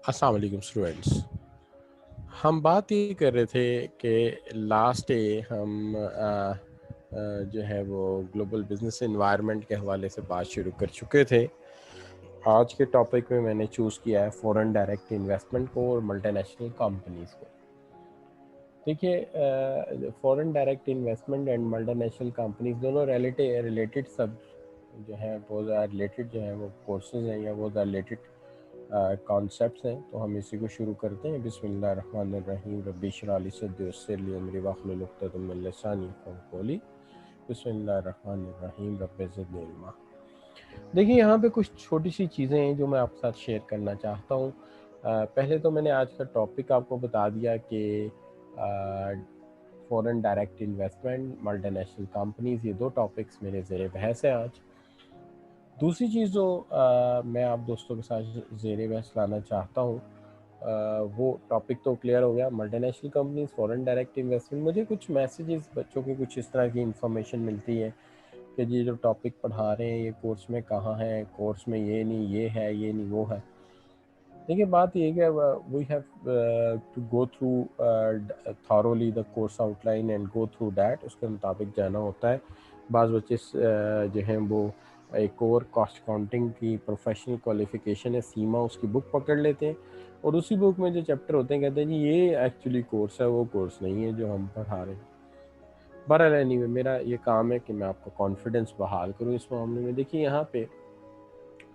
अस्सलाम वालेकुम स्टूडेंट्स। हम बात ये कर रहे थे कि लास्ट डे हम जो है वो ग्लोबल बिजनेस एनवायरनमेंट के हवाले से बात शुरू कर चुके थे। आज के टॉपिक में मैंने चूज़ किया है फॉरेन डायरेक्ट इन्वेस्टमेंट को और मल्टीनेशनल कंपनीज़ को। देखिए, foreign direct investment and multinational companies दोनों रिलेटेड सब जो है बहुत ज़्यादा रिलेटेड जो है वो कोर्सेज हैं या बहुत ज़्यादा रिलेटेड कॉन्सेप्ट्स हैं। तो हम इसी को शुरू करते हैं। बिस्मिल्लाहिर्रहमानिर्रहीम रब्बी इश्रह ली सदरी वयस्सिर ली अमरी वाहलुल उक़दतम मिन लिसानी यफ़क़हू क़ौली। बिस्मिल्लाहिर्रहमानिर्रहीम रब्बि ज़िदनी इल्मा। देखिए, यहाँ पे कुछ छोटी सी चीज़ें हैं जो मैं आपके साथ शेयर करना चाहता हूँ। पहले तो मैंने आज का टॉपिक आपको बता दिया कि foreign direct investment, multinational companies, ये दो टॉपिक्स मेरे ज़ेरे बहस है आज। दूसरी चीज़ जो मैं आप दोस्तों के साथ ज़ेरे बहस लाना चाहता हूँ, वो टॉपिक तो क्लियर हो गया, multinational companies, foreign direct investment. मुझे कुछ मैसेजेस बच्चों की कुछ इस तरह की इंफॉर्मेशन मिलती है कि ये जो टॉपिक पढ़ा रहे हैं ये कोर्स में कहाँ है, कोर्स में ये नहीं, ये है, ये नहीं, वो है। देखिए, बात ये है कि we have to go through thoroughly the course outline and go through that, उसके मुताबिक जाना होता है। बाज़ बच्चे जो हैं वो एक और कॉस्ट अकाउंटिंग की प्रोफेशनल क्वालिफिकेशन है सीमा, उसकी बुक पकड़ लेते हैं और उसी बुक में जो चैप्टर होते हैं कहते हैं जी ये एक्चुअली कोर्स है, वो कोर्स नहीं है जो हम पढ़ा रहे हैं। बहरहाल एनीवे, मेरा ये काम है कि मैं आपका कॉन्फिडेंस बहाल करूँ इस मामले में। देखिए, यहाँ पे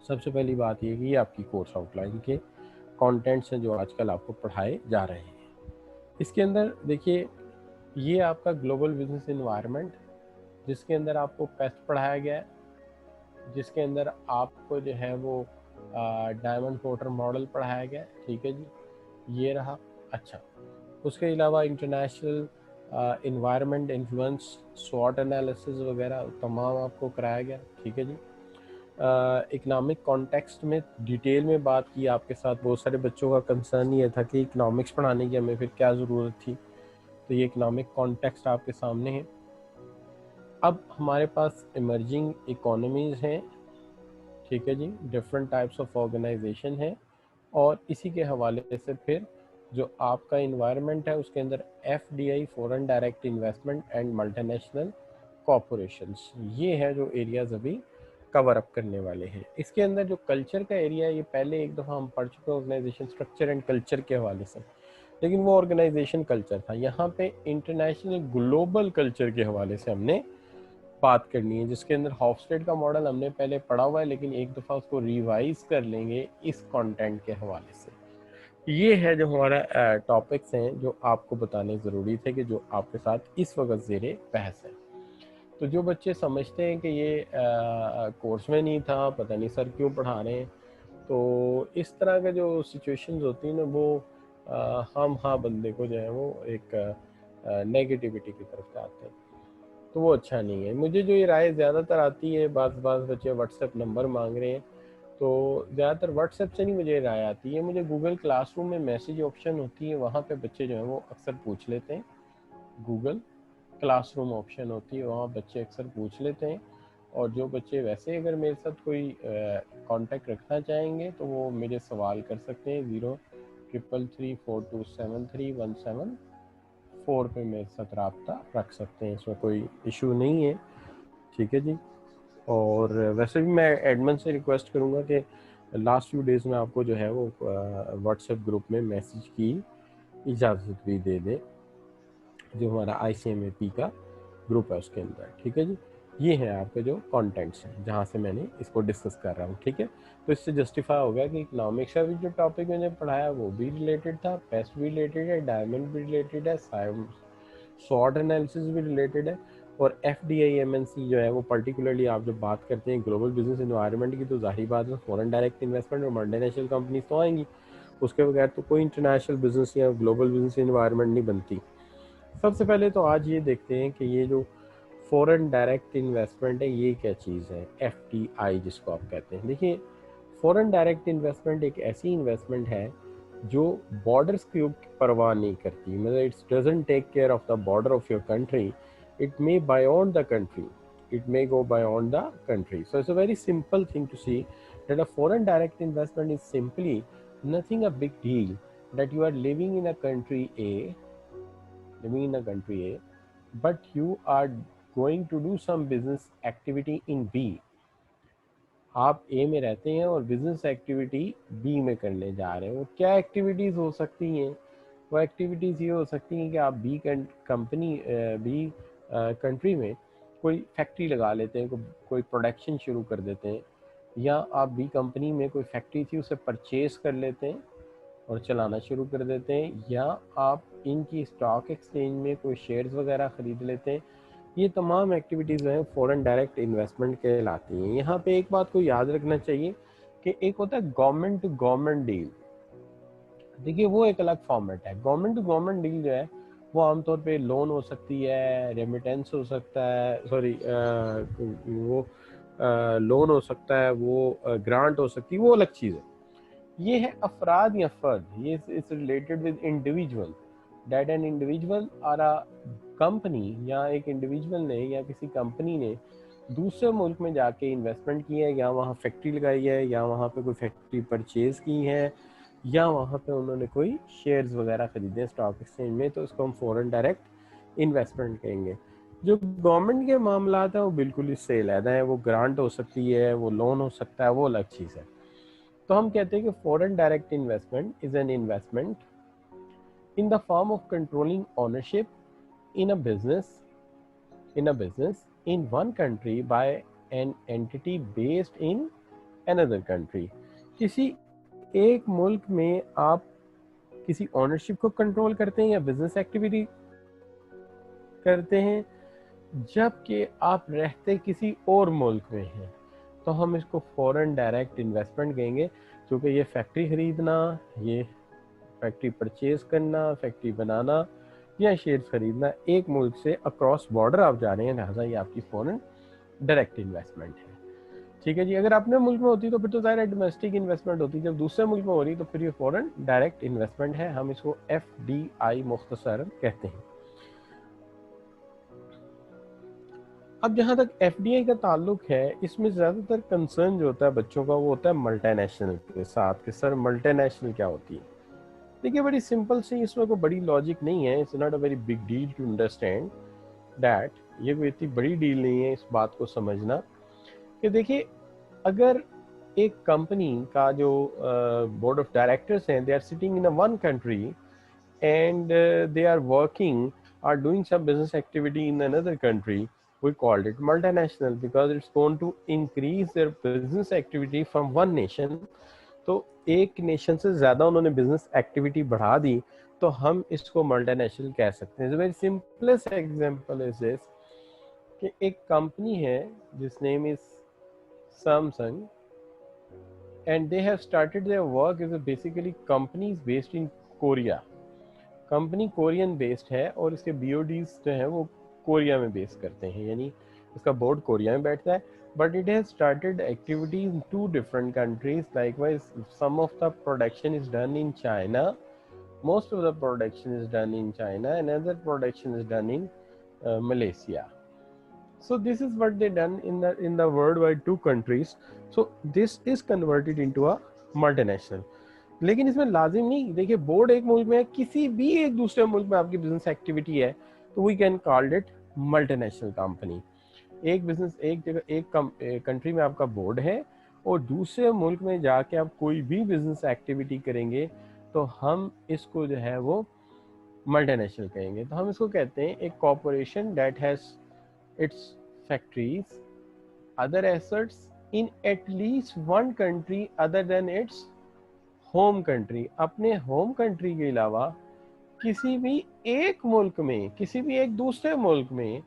सबसे पहली बात ये कि ये आपकी कोर्स आउटलाइन के कंटेंट्स हैं जो आजकल आपको पढ़ाए जा रहे हैं। इसके अंदर देखिए, ये आपका ग्लोबल बिजनेस एनवायरनमेंट, जिसके अंदर आपको पेस्ट पढ़ाया गया है, जिसके अंदर आपको जो है वो डायमंड पोर्टर मॉडल पढ़ाया गया है। ठीक है जी, ये रहा। अच्छा, उसके अलावा इंटरनेशनल इन्वायरमेंट इन्फ्लुएंस, स्वॉट एनालिसिस वगैरह तमाम आपको कराया गया। ठीक है जी। इकोनॉमिक कॉन्टेक्स्ट में डिटेल में बात की आपके साथ। बहुत सारे बच्चों का कंसर्न ये था कि इकोनॉमिक्स पढ़ाने की हमें फिर क्या ज़रूरत थी, तो ये इकोनॉमिक कॉन्टेक्स्ट आपके सामने है। अब हमारे पास इमर्जिंग इकोनॉमीज़ हैं, ठीक है जी, डिफरेंट टाइप्स ऑफ ऑर्गेनाइजेशन है, और इसी के हवाले से फिर जो आपका इन्वायरमेंट है उसके अंदर FDI, foreign direct investment and multinational corporations, ये है जो एरियाज अभी कवर अप करने वाले हैं। इसके अंदर जो कल्चर का एरिया है, ये पहले एक दफ़ा हम पढ़ चुके हैं ऑर्गेनाइजेशन स्ट्रक्चर एंड कल्चर के हवाले से, लेकिन वो ऑर्गेनाइजेशन कल्चर था। यहाँ पे इंटरनेशनल ग्लोबल कल्चर के हवाले से हमने बात करनी है, जिसके अंदर हॉफस्टेड का मॉडल हमने पहले पढ़ा हुआ है, लेकिन एक दफ़ा उसको रिवाइज कर लेंगे इस कंटेंट के हवाले से। ये है जो हमारा टॉपिक्स हैं जो आपको बताने ज़रूरी थे कि जो आपके साथ इस वक्त ज़ेरे बहस है। तो जो बच्चे समझते हैं कि ये कोर्स में नहीं था, पता नहीं सर क्यों पढ़ा रहे हैं, तो इस तरह का जो सिचुएशंस होती हैं ना, वो हम हाँ बंदे को जो है वो एक नेगेटिविटी की तरफ जाते हैं, तो वो अच्छा नहीं है। मुझे जो ये राय ज़्यादातर आती है, बाज़ बच्चे व्हाट्सएप नंबर मांग रहे हैं, तो ज़्यादातर व्हाट्सएप से नहीं मुझे राय आती है, मुझे गूगल क्लासरूम में मैसेज ऑप्शन होती है, वहाँ पे बच्चे जो हैं वो अक्सर पूछ लेते हैं। गूगल क्लासरूम ऑप्शन होती है, वहाँ बच्चे अक्सर पूछ लेते हैं। और जो बच्चे वैसे अगर मेरे साथ कोई कांटेक्ट रखना चाहेंगे तो वो मेरे सवाल कर सकते हैं 03334273174 पे मेरे साथ रब्ता रख सकते हैं, इसमें कोई इशू नहीं है। ठीक है जी। और वैसे भी मैं एडमिन से रिक्वेस्ट करूँगा कि लास्ट फ्यू डेज़ में आपको जो है वो व्हाट्सएप ग्रुप में मैसेज की इजाज़त भी दे दे, जो हमारा ICMAP का ग्रुप है उसके अंदर। ठीक है जी। ये है आपके जो कंटेंट्स हैं जहाँ से मैंने इसको डिस्कस कर रहा हूँ। ठीक है, तो इससे जस्टिफाई हो गया कि इकोनॉमिक्स का भी जो टॉपिक मैंने पढ़ाया वो भी रिलेटेड था, पेस्ट भी रिलेटेड है, डायमंड भी रिलेटेड है, स्वॉट एनालिसिस भी रिलेटेड है, और FDI MNC जो है वो पर्टिकुलरली आप जब बात करते हैं ग्लोबल बिजनेस एनवायरनमेंट की, तो जाहिर बात है फॉरेन डायरेक्ट इन्वेस्टमेंट और मल्टीनेशनल कंपनीज तो आएंगी, उसके बगैर तो कोई इंटरनेशनल बिजनेस या ग्लोबल बिजनेस एनवायरनमेंट नहीं बनती। सबसे पहले तो आज ये देखते हैं कि ये जो फॉरेन डायरेक्ट इन्वेस्टमेंट है ये क्या चीज़ है, FDI जिसको आप कहते हैं। देखिए, फॉरेन डायरेक्ट इन्वेस्टमेंट एक ऐसी इन्वेस्टमेंट है जो बॉर्डर्स की परवाह नहीं करती, मतलब it's doesn't take care of the border of your country, it may beyond the country, it may go beyond the country. So it's a very simple thing to see that a foreign direct investment is simply nothing a big deal that you are living in a country A, but you are going to do some business activity in B. आप ए में रहते हैं और business activity B में करने जा रहे हैं। वो क्या एक्टिविटीज़ हो सकती हैं? वो एक्टिविटीज़ ये हो सकती हैं कि आप बी कंट्री में कोई फैक्ट्री लगा लेते हैं, कोई प्रोडक्शन शुरू कर देते हैं, या आप बी कंपनी में कोई फैक्ट्री थी उसे परचेज कर लेते हैं और चलाना शुरू कर देते हैं, या आप इनकी स्टॉक एक्सचेंज में कोई शेयर्स वगैरह ख़रीद लेते हैं। ये तमाम एक्टिविटीज़ जो हैं फॉरेन डायरेक्ट इन्वेस्टमेंट कहलाती हैं। यहाँ पे एक बात को याद रखना चाहिए कि एक होता है गवर्नमेंट टू गवर्नमेंट डील। देखिए वो एक अलग फॉर्मेट है। गवर्नमेंट टू गवर्नमेंट डील जो है वो आमतौर पे लोन हो सकती है, रेमिटेंस हो सकता है, वो लोन हो सकता है, वो ग्रांट हो सकती है, वो अलग चीज़ है। ये है अफराद या फर्द, ये it's related with individual, that an individual और अ कंपनी, या एक इंडिविजुअल ने या किसी कंपनी ने दूसरे मुल्क में जाके इन्वेस्टमेंट की है, या वहाँ फैक्ट्री लगाई है, या वहाँ पे कोई फैक्ट्री परचेज की है, या वहाँ पे उन्होंने कोई शेयर्स वगैरह खरीदे स्टॉक एक्सचेंज में, तो इसको हम फॉरेन डायरेक्ट इन्वेस्टमेंट कहेंगे। जो गवर्नमेंट के मामला है वो बिल्कुल इससे अलग है, वो ग्रांट हो सकती है, वो लोन हो सकता है, वो अलग चीज़ है। तो हम कहते हैं कि foreign direct investment is an investment in the form of controlling ownership in a business in one country bye an entity based in another country. किसी एक मुल्क में आप किसी ओनरशिप को कंट्रोल करते हैं या बिजनेस एक्टिविटी करते हैं, जबकि आप रहते किसी और मुल्क में हैं, तो हम इसको फॉरेन डायरेक्ट इन्वेस्टमेंट कहेंगे। क्योंकि ये फैक्ट्री खरीदना, ये फैक्ट्री परचेज करना, फैक्ट्री बनाना या शेयर्स खरीदना एक मुल्क से अक्रॉस बॉर्डर आप जा रहे हैं, लिहाजा ये आपकी फॉरेन डायरेक्ट इन्वेस्टमेंट है। ठीक है जी। अगर अपने मुल्क में होती तो फिर तो ज़ाहिर है डोमेस्टिक इन्वेस्टमेंट होती, जब दूसरे मुल्क में हो रही तो फिर ये फॉरेन डायरेक्ट इन्वेस्टमेंट है। हम इसको FDI मुख्तसरन कहते हैं। अब जहाँ तक FDI का ताल्लुक है, इसमें ज़्यादातर कंसर्न जो होता है बच्चों का वो होता है मल्टीनेशनल के साथ कि सर मल्टीनेशनल क्या होती है। देखिए बड़ी सिंपल सी, इसमें कोई बड़ी लॉजिक नहीं है। It's not a very big deal to understand that. ये कोई इतनी बड़ी डील नहीं है इस बात को समझना कि देखिए अगर एक कंपनी का जो बोर्ड ऑफ डायरेक्टर्स हैं, they are sitting in a one country and they are working or doing some business activity in another country, we called it multinational because it's going to increase their business activity from one nation. तो एक nation से ज़्यादा उन्होंने business activity बढ़ा दी तो हम इसको multinational कह सकते हैं। Very simplest example is this कि एक कंपनी है जिस name is Samsung and they have started their work is basically companies based in Korea. Company Korean based है और इसके BODs जो हैं वो कोरिया में बेस करते हैं, यानी इसका बोर्ड कोरिया में बैठता है। But it has started activity in 2 different countries. Likewise some of the production is done in China, most of the production is done in China, and other production is done in Malaysia. So this is what they done in the worldwide 2 countries. So this is converted into a multinational. लेकिन इसमें लाजिम नहीं, देखिए board एक मुल्क में है, किसी भी एक दूसरे मुल्क में आपकी बिजनेस एक्टिविटी है तो we can called it multinational company. एक बिजनेस एक जगह एक कंट्री में आपका बोर्ड है और दूसरे मुल्क में जाके आप कोई भी बिजनेस एक्टिविटी करेंगे तो हम इसको जो है वो मल्टीनेशनल कहेंगे। तो हम इसको कहते हैं एक corporation that has its factories other assets in at least one country other than its home country. अपने होम कंट्री के अलावा किसी भी एक मुल्क में, किसी भी एक दूसरे मुल्क में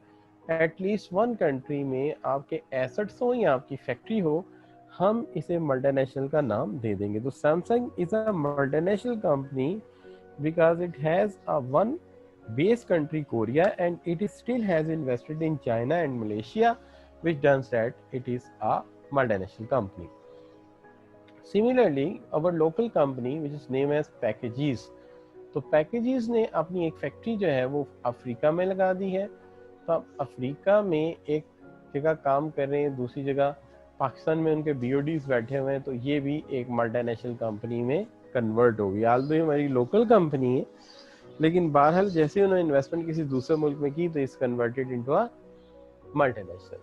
एटलीस्ट वन कंट्री में आपके एसेट्स हो या आपकी फैक्ट्री हो, हम इसे मल्टीनेशनल का नाम दे देंगे। तो Samsung is a multinational company because it has a one base country Korea and it still has invested in China and Malaysia which does that it is a multinational company. Similarly, our local company which is named as Packages, तो packages ने अपनी एक factory जो है वो Africa में लगा दी है। तो अब अफ्रीका में एक जगह काम कर रहे हैं, दूसरी जगह पाकिस्तान में उनके BODs बैठे हुए हैं, तो ये भी एक मल्टीनेशनल कंपनी में कन्वर्ट होगी। आल दो हमारी लोकल कंपनी है, लेकिन बहरहाल जैसे ही उन्होंने इन्वेस्टमेंट किसी दूसरे मुल्क में की तो इस कन्वर्टेड इनटू अ मल्टीनेशनल।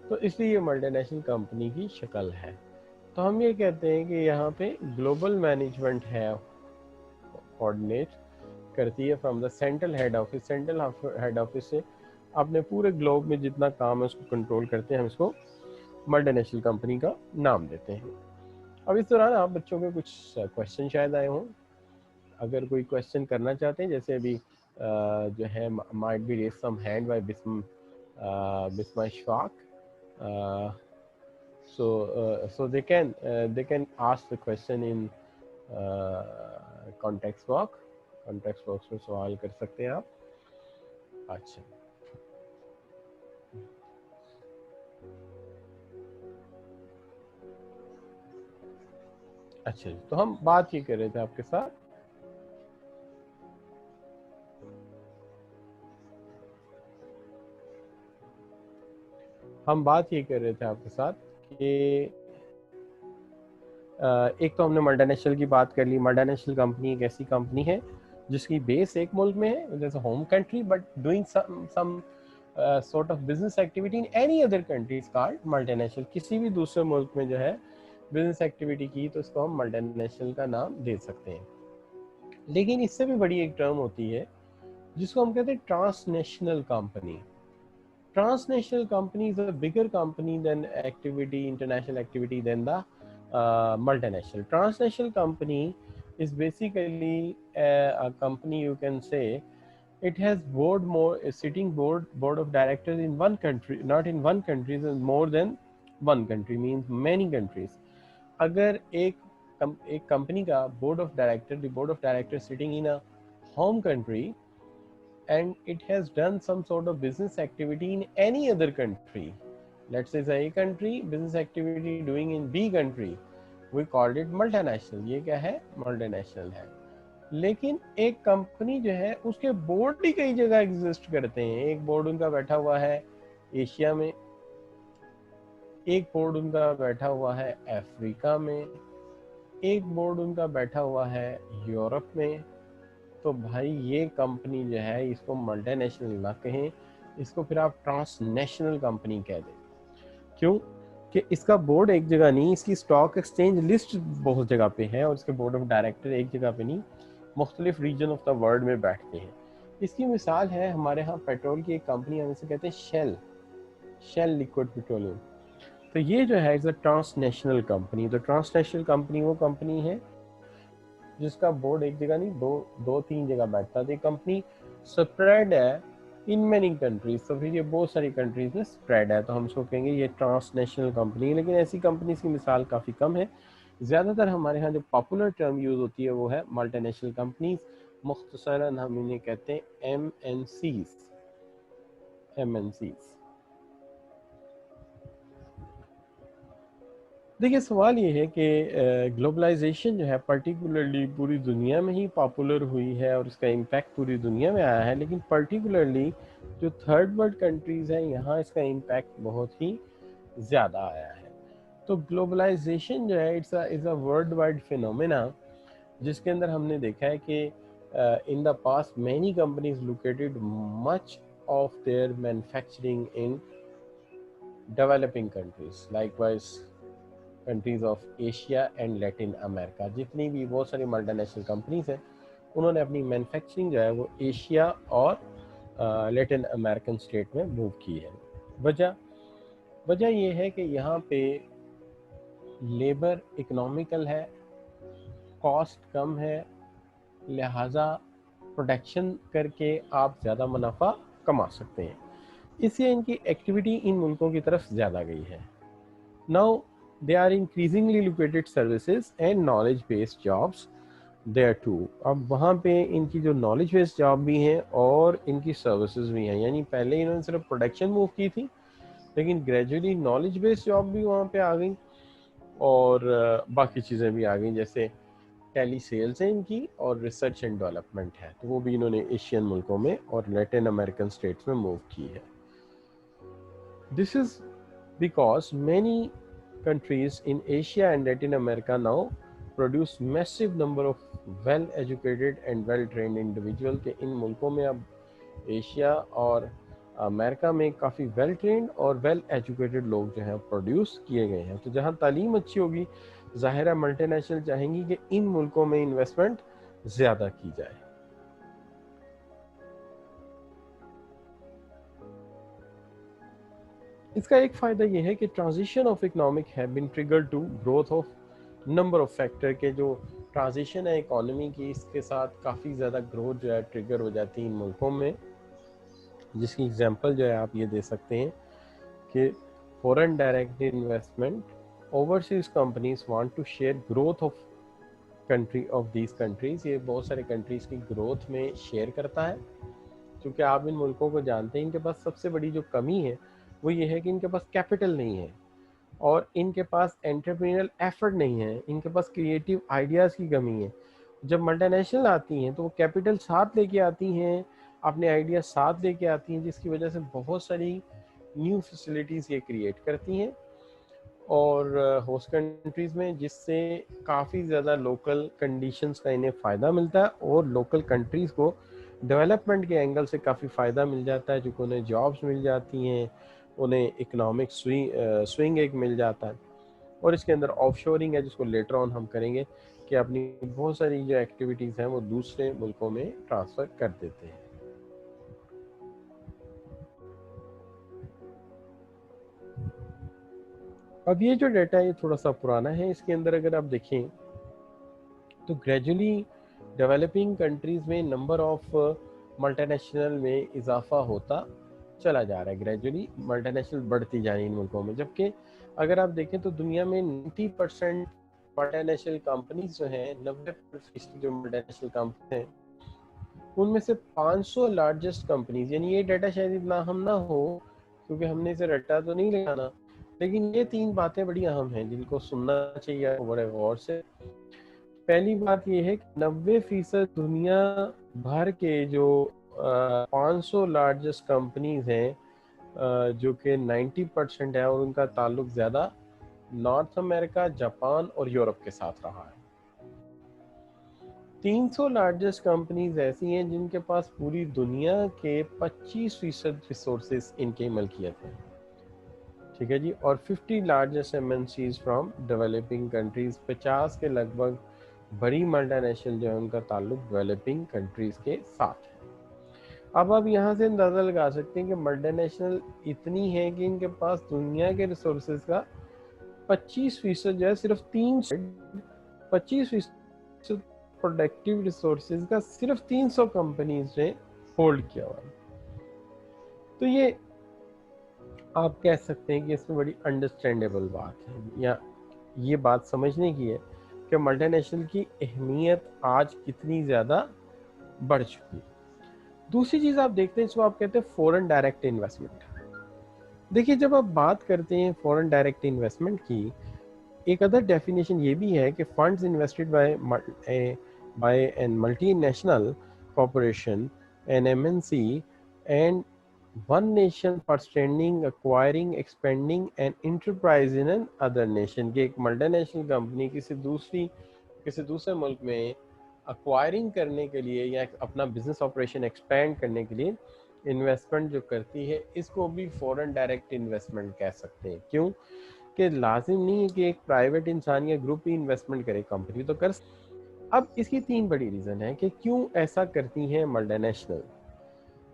तो इसलिए ये मल्टीनेशनल कंपनी की शक्ल है। तो हम ये कहते हैं कि यहाँ पे ग्लोबल मैनेजमेंट है, कोऑर्डिनेट करती है from the central head office. Central head office से अपने पूरे ग्लोब में जितना काम है उसको कंट्रोल करते हैं। हम इसको मल्टीनेशनल कंपनी का नाम देते हैं। अब इस दौरान आप बच्चों के कुछ क्वेश्चन शायद आए हों। अगर कोई क्वेश्चन करना चाहते हैं, जैसे अभी जो है might be raise some hand by Bisma Ishfaq, so they can ask the question in context box में सवाल कर सकते हैं आप। अच्छा, तो हम बात ये कर रहे थे आपके साथ कि एक तो हमने मल्टीनेशनल की बात कर ली। मल्टीनेशनल कंपनी एक ऐसी कंपनी है जिसकी बेस एक मुल्क में है, जैसे home country, but doing some sort of business activity in any other country is called multinational. किसी भी दूसरे मुल्क में जो है बिजनेस एक्टिविटी की तो इसको हम मल्टीनेशनल का नाम दे सकते हैं। लेकिन इससे भी बड़ी एक टर्म होती है जिसको हम कहते हैं transnational company. Transnational company is a bigger company than international activity than the multinational. Transnational company is basically a company, you can say, it has board of directors in one country, not in one country, more than one country, means many countries. अगर एक company का board of directors sitting in a home country and it has done some sort of business activity in any other country, let's say A country business activity doing in B country, we called it multinational. ये क्या है? Multinational है। लेकिन एक company जो है उसके board ही कई जगह एग्जिस्ट करते हैं। एक बोर्ड उनका बैठा हुआ है एशिया में, एक बोर्ड उनका बैठा हुआ है अफ्रीका में, एक बोर्ड उनका बैठा हुआ है यूरोप में। तो भाई ये कंपनी जो है इसको मल्टीनेशनल ना कहें, इसको फिर आप ट्रांसनेशनल कंपनी कह दें। क्यों? कि इसका बोर्ड एक जगह नहीं, इसकी स्टॉक एक्सचेंज लिस्ट बहुत जगह पे है और इसके बोर्ड ऑफ डायरेक्टर एक जगह पे नहीं, मुख्तलिफ रीजन ऑफ द वर्ल्ड में बैठते हैं। इसकी मिसाल है हमारे यहाँ पेट्रोल की एक कंपनी, हम इसे कहते हैं शेल लिक्विड पेट्रोलियम। तो ये जो है इज अ ट्रांसनेशनल कंपनी। तो ट्रांसनेशनल कंपनी वो कंपनी है जिसका बोर्ड एक जगह नहीं, दो तीन जगह बैठता है। कंपनी स्प्रेड है इन मेनी कंट्रीज, तो फिर ये बहुत सारी कंट्रीज में स्प्रेड है, तो हम इसको कहेंगे ये ट्रांसनेशनल कंपनी है। लेकिन ऐसी कंपनीज की मिसाल काफ़ी कम है। ज़्यादातर हमारे यहाँ जो पॉपुलर टर्म यूज़ होती है वो है मल्टीनेशनल कंपनीज। मुख्तसरन हम इन्हें कहते हैं MNCs। देखिए, सवाल ये है कि ग्लोबलाइजेशन जो है पर्टिकुलरली पूरी दुनिया में ही पॉपुलर हुई है और इसका इम्पैक्ट पूरी दुनिया में आया है, लेकिन पर्टिकुलरली जो थर्ड वर्ल्ड कंट्रीज़ हैं यहाँ इसका इम्पैक्ट बहुत ही ज़्यादा आया है। तो ग्लोबलाइजेशन जो है is a world wide phenomena, जिसके अंदर हमने देखा है कि in the past many companies located much of their manufacturing in developing countries, likewise countries of Asia and Latin America. जितनी भी बहुत सारी मल्टीनेशनल कंपनीज हैं उन्होंने अपनी मैन्युफैक्चरिंग जो है वो एशिया और लैटिन अमेरिकन स्टेट में मूव की है। वजह ये है कि यहाँ पे लेबर इकोनॉमिकल है, कॉस्ट कम है, लिहाजा प्रोडक्शन करके आप ज़्यादा मुनाफा कमा सकते हैं। इससे इनकी एक्टिविटी इन मुल्कों की तरफ ज़्यादा गई है। Now they are increasingly located services and knowledge based jobs there too। अब वहाँ पे इनकी जो knowledge based जॉब भी हैं और इनकी सर्विसेज भी हैं, यानी पहले इन्होंने सिर्फ प्रोडक्शन मूव की थी, लेकिन ग्रेजुअली नॉलेज बेस्ड जॉब भी वहाँ पे आ गई और बाकी चीज़ें भी आ गई, जैसे टेली सेल्स है इनकी और रिसर्च एंड डेवलपमेंट है, तो वो भी इन्होंने एशियन मुल्कों में और लैटिन अमेरिकन स्टेट्स में मूव की है। This is because many countries in Asia and Latin America now produce massive number of well educated and well trained individual, के इन मुल्कों में अब एशिया और अमेरिका में काफ़ी वेल ट्रेंड और वेल एजुकेटेड लोग जो हैं प्रोड्यूस किए गए हैं। तो जहाँ तालीम अच्छी होगी, ज़ाहिर है मल्टीनेशनल चाहेंगी कि इन मुल्कों में इन्वेस्टमेंट ज़्यादा की जाए। इसका एक फ़ायदा यह है कि transition of economic have been trigger to growth of number of factor, के जो ट्रांजिशन है इकोनॉमी की, इसके साथ काफ़ी ज़्यादा ग्रोथ जो है ट्रिगर हो जाती है इन मुल्कों में। जिसकी एग्जांपल जो है आप ये दे सकते हैं कि foreign direct investment, overseas companies want to share growth of country of these countries, ये बहुत सारे कंट्रीज की ग्रोथ में शेयर करता है। क्योंकि आप इन मुल्कों को जानते हैं, इनके पास सबसे बड़ी जो कमी है वो ये है कि इनके पास कैपिटल नहीं है और इनके पास एंटरप्रेन्योरियल एफर्ट नहीं है, इनके पास क्रिएटिव आइडियाज़ की कमी है। जब मल्टीनेशनल आती हैं तो वो कैपिटल साथ लेके आती हैं, अपने आइडिया साथ लेके आती हैं, जिसकी वजह से बहुत सारी न्यू फैसिलिटीज़ ये क्रिएट करती हैं और होस्ट कंट्रीज़ में, जिससे काफ़ी ज़्यादा लोकल कंडीशंस का इन्हें फ़ायदा मिलता है और लोकल कंट्रीज़ को डेवलपमेंट के एंगल से काफ़ी फ़ायदा मिल जाता है, जो कि उन्हें जॉब्स मिल जाती हैं, उन्हें इकोनॉमिक स्विंग एक मिल जाता है। और इसके अंदर ऑफशोरिंग है, जिसको लेटर ऑन हम करेंगे, कि अपनी बहुत सारी जो एक्टिविटीज़ हैं वो दूसरे मुल्कों में ट्रांसफ़र कर देते हैं। अब ये जो डाटा है ये थोड़ा सा पुराना है, इसके अंदर अगर आप देखें तो ग्रेजुअली डेवलपिंग कंट्रीज़ में नंबर ऑफ मल्टीनेशनल में इजाफा होता चला जा रहा है, ग्रेजुअली मल्टीनेशनल बढ़ती जा रही है इन मुल्कों में। जबकि अगर आप देखें तो दुनिया में 90% मल्टीनेशनल कंपनीज जो हैं, 90% जो मल्टीनेशनल कंपनी हैं, उनमें से 500 लार्जेस्ट कंपनीज, यानी ये डाटा शायद इतना अहम ना हो क्योंकि हमने इसे रट्टा तो नहीं लगाना, लेकिन ये 3 बातें बड़ी अहम हैं जिनको सुनना चाहिए आपको बड़े गौर से। पहली बात ये है कि 90% दुनिया भर के जो 500 लार्जेस्ट कंपनीज हैं, जो कि 90% है, और उनका ताल्लुक ज़्यादा नॉर्थ अमेरिका, जापान और यूरोप के साथ रहा है। 300 लार्जेस्ट कंपनीज ऐसी हैं जिनके पास पूरी दुनिया के 25% रिसोर्सेज इनके मलकियत हैं, ठीक है जी। और 50 largest MNCs from developing countries, 50 के लगभग बड़ी मल्टीनेशनल जो है उनका ताल्लुक डेवलपिंग कंट्रीज के साथ है। अब आप यहाँ से अंदाज़ा लगा सकते हैं कि मल्टीनेशनल इतनी है कि इनके पास दुनिया के रिसोर्सेज का 25% जो है, सिर्फ 25% प्रोडक्टिव रिसोर्सेज का सिर्फ 300 कंपनीज ने होल्ड किया हुआ है। तो ये आप कह सकते हैं कि इसमें बड़ी अंडरस्टैंडेबल बात है, या ये बात समझने की है कि मल्टीनेशनल की अहमियत आज कितनी ज़्यादा बढ़ चुकी है। दूसरी चीज़ आप देखते हैं, इसको आप कहते हैं फॉरेन डायरेक्ट इन्वेस्टमेंट। देखिए, जब आप बात करते हैं फॉरेन डायरेक्ट इन्वेस्टमेंट की, एक अदर डेफिनेशन ये भी है कि funds invested by an multinational corporation, an MNC and one nation for standing, acquiring, expending and enterprise in an other nation, की एक मल्टीनेशनल कंपनी किसी दूसरे मुल्क में एक्वायरिंग करने के लिए या अपना बिजनेस ऑपरेशन एक्सपेंड करने के लिए इन्वेस्टमेंट जो करती है, इसको भी फॉरेन डायरेक्ट इन्वेस्टमेंट कह सकते हैं। क्यों कि लाजिम नहीं है कि एक प्राइवेट इंसान या ग्रुप ही इन्वेस्टमेंट करे, कंपनी तो कर। अब इसकी 3 बड़ी रीज़न है कि क्यों ऐसा करती हैं मल्टीनेशनल।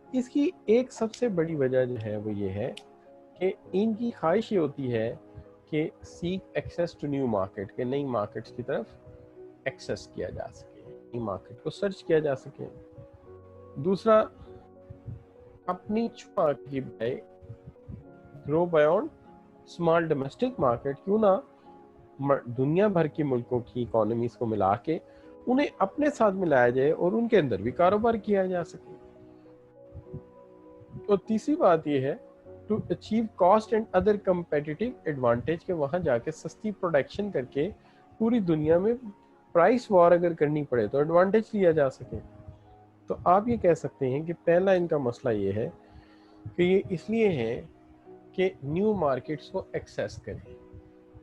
इसकी एक सबसे बड़ी वजह जो है वो ये है कि इनकी ख्वाहिश ये होती है कि seek access to new market, के नई मार्केट्स की तरफ एक्सेस किया जा सके, नई मार्केट को सर्च किया जा सके। दूसरा, अपनी क्षमता की बजाय ग्रो बायॉन्ड स्मॉल डोमेस्टिक मार्केट, क्यों ना दुनिया भर के मुल्कों की इकोनॉमीज को मिला के उन्हें अपने साथ मिलाया जाए और उनके अंदर भी कारोबार किया जा सके। और तीसरी बात यह है to achieve cost and other competitive advantage, के वहां जाके सस्ती प्रोडक्शन करके पूरी दुनिया में प्राइस वॉर अगर करनी पड़े तो एडवांटेज लिया जा सके। तो आप ये कह सकते हैं कि पहला इनका मसला ये है कि ये इसलिए है कि न्यू मार्केट्स को एक्सेस करें।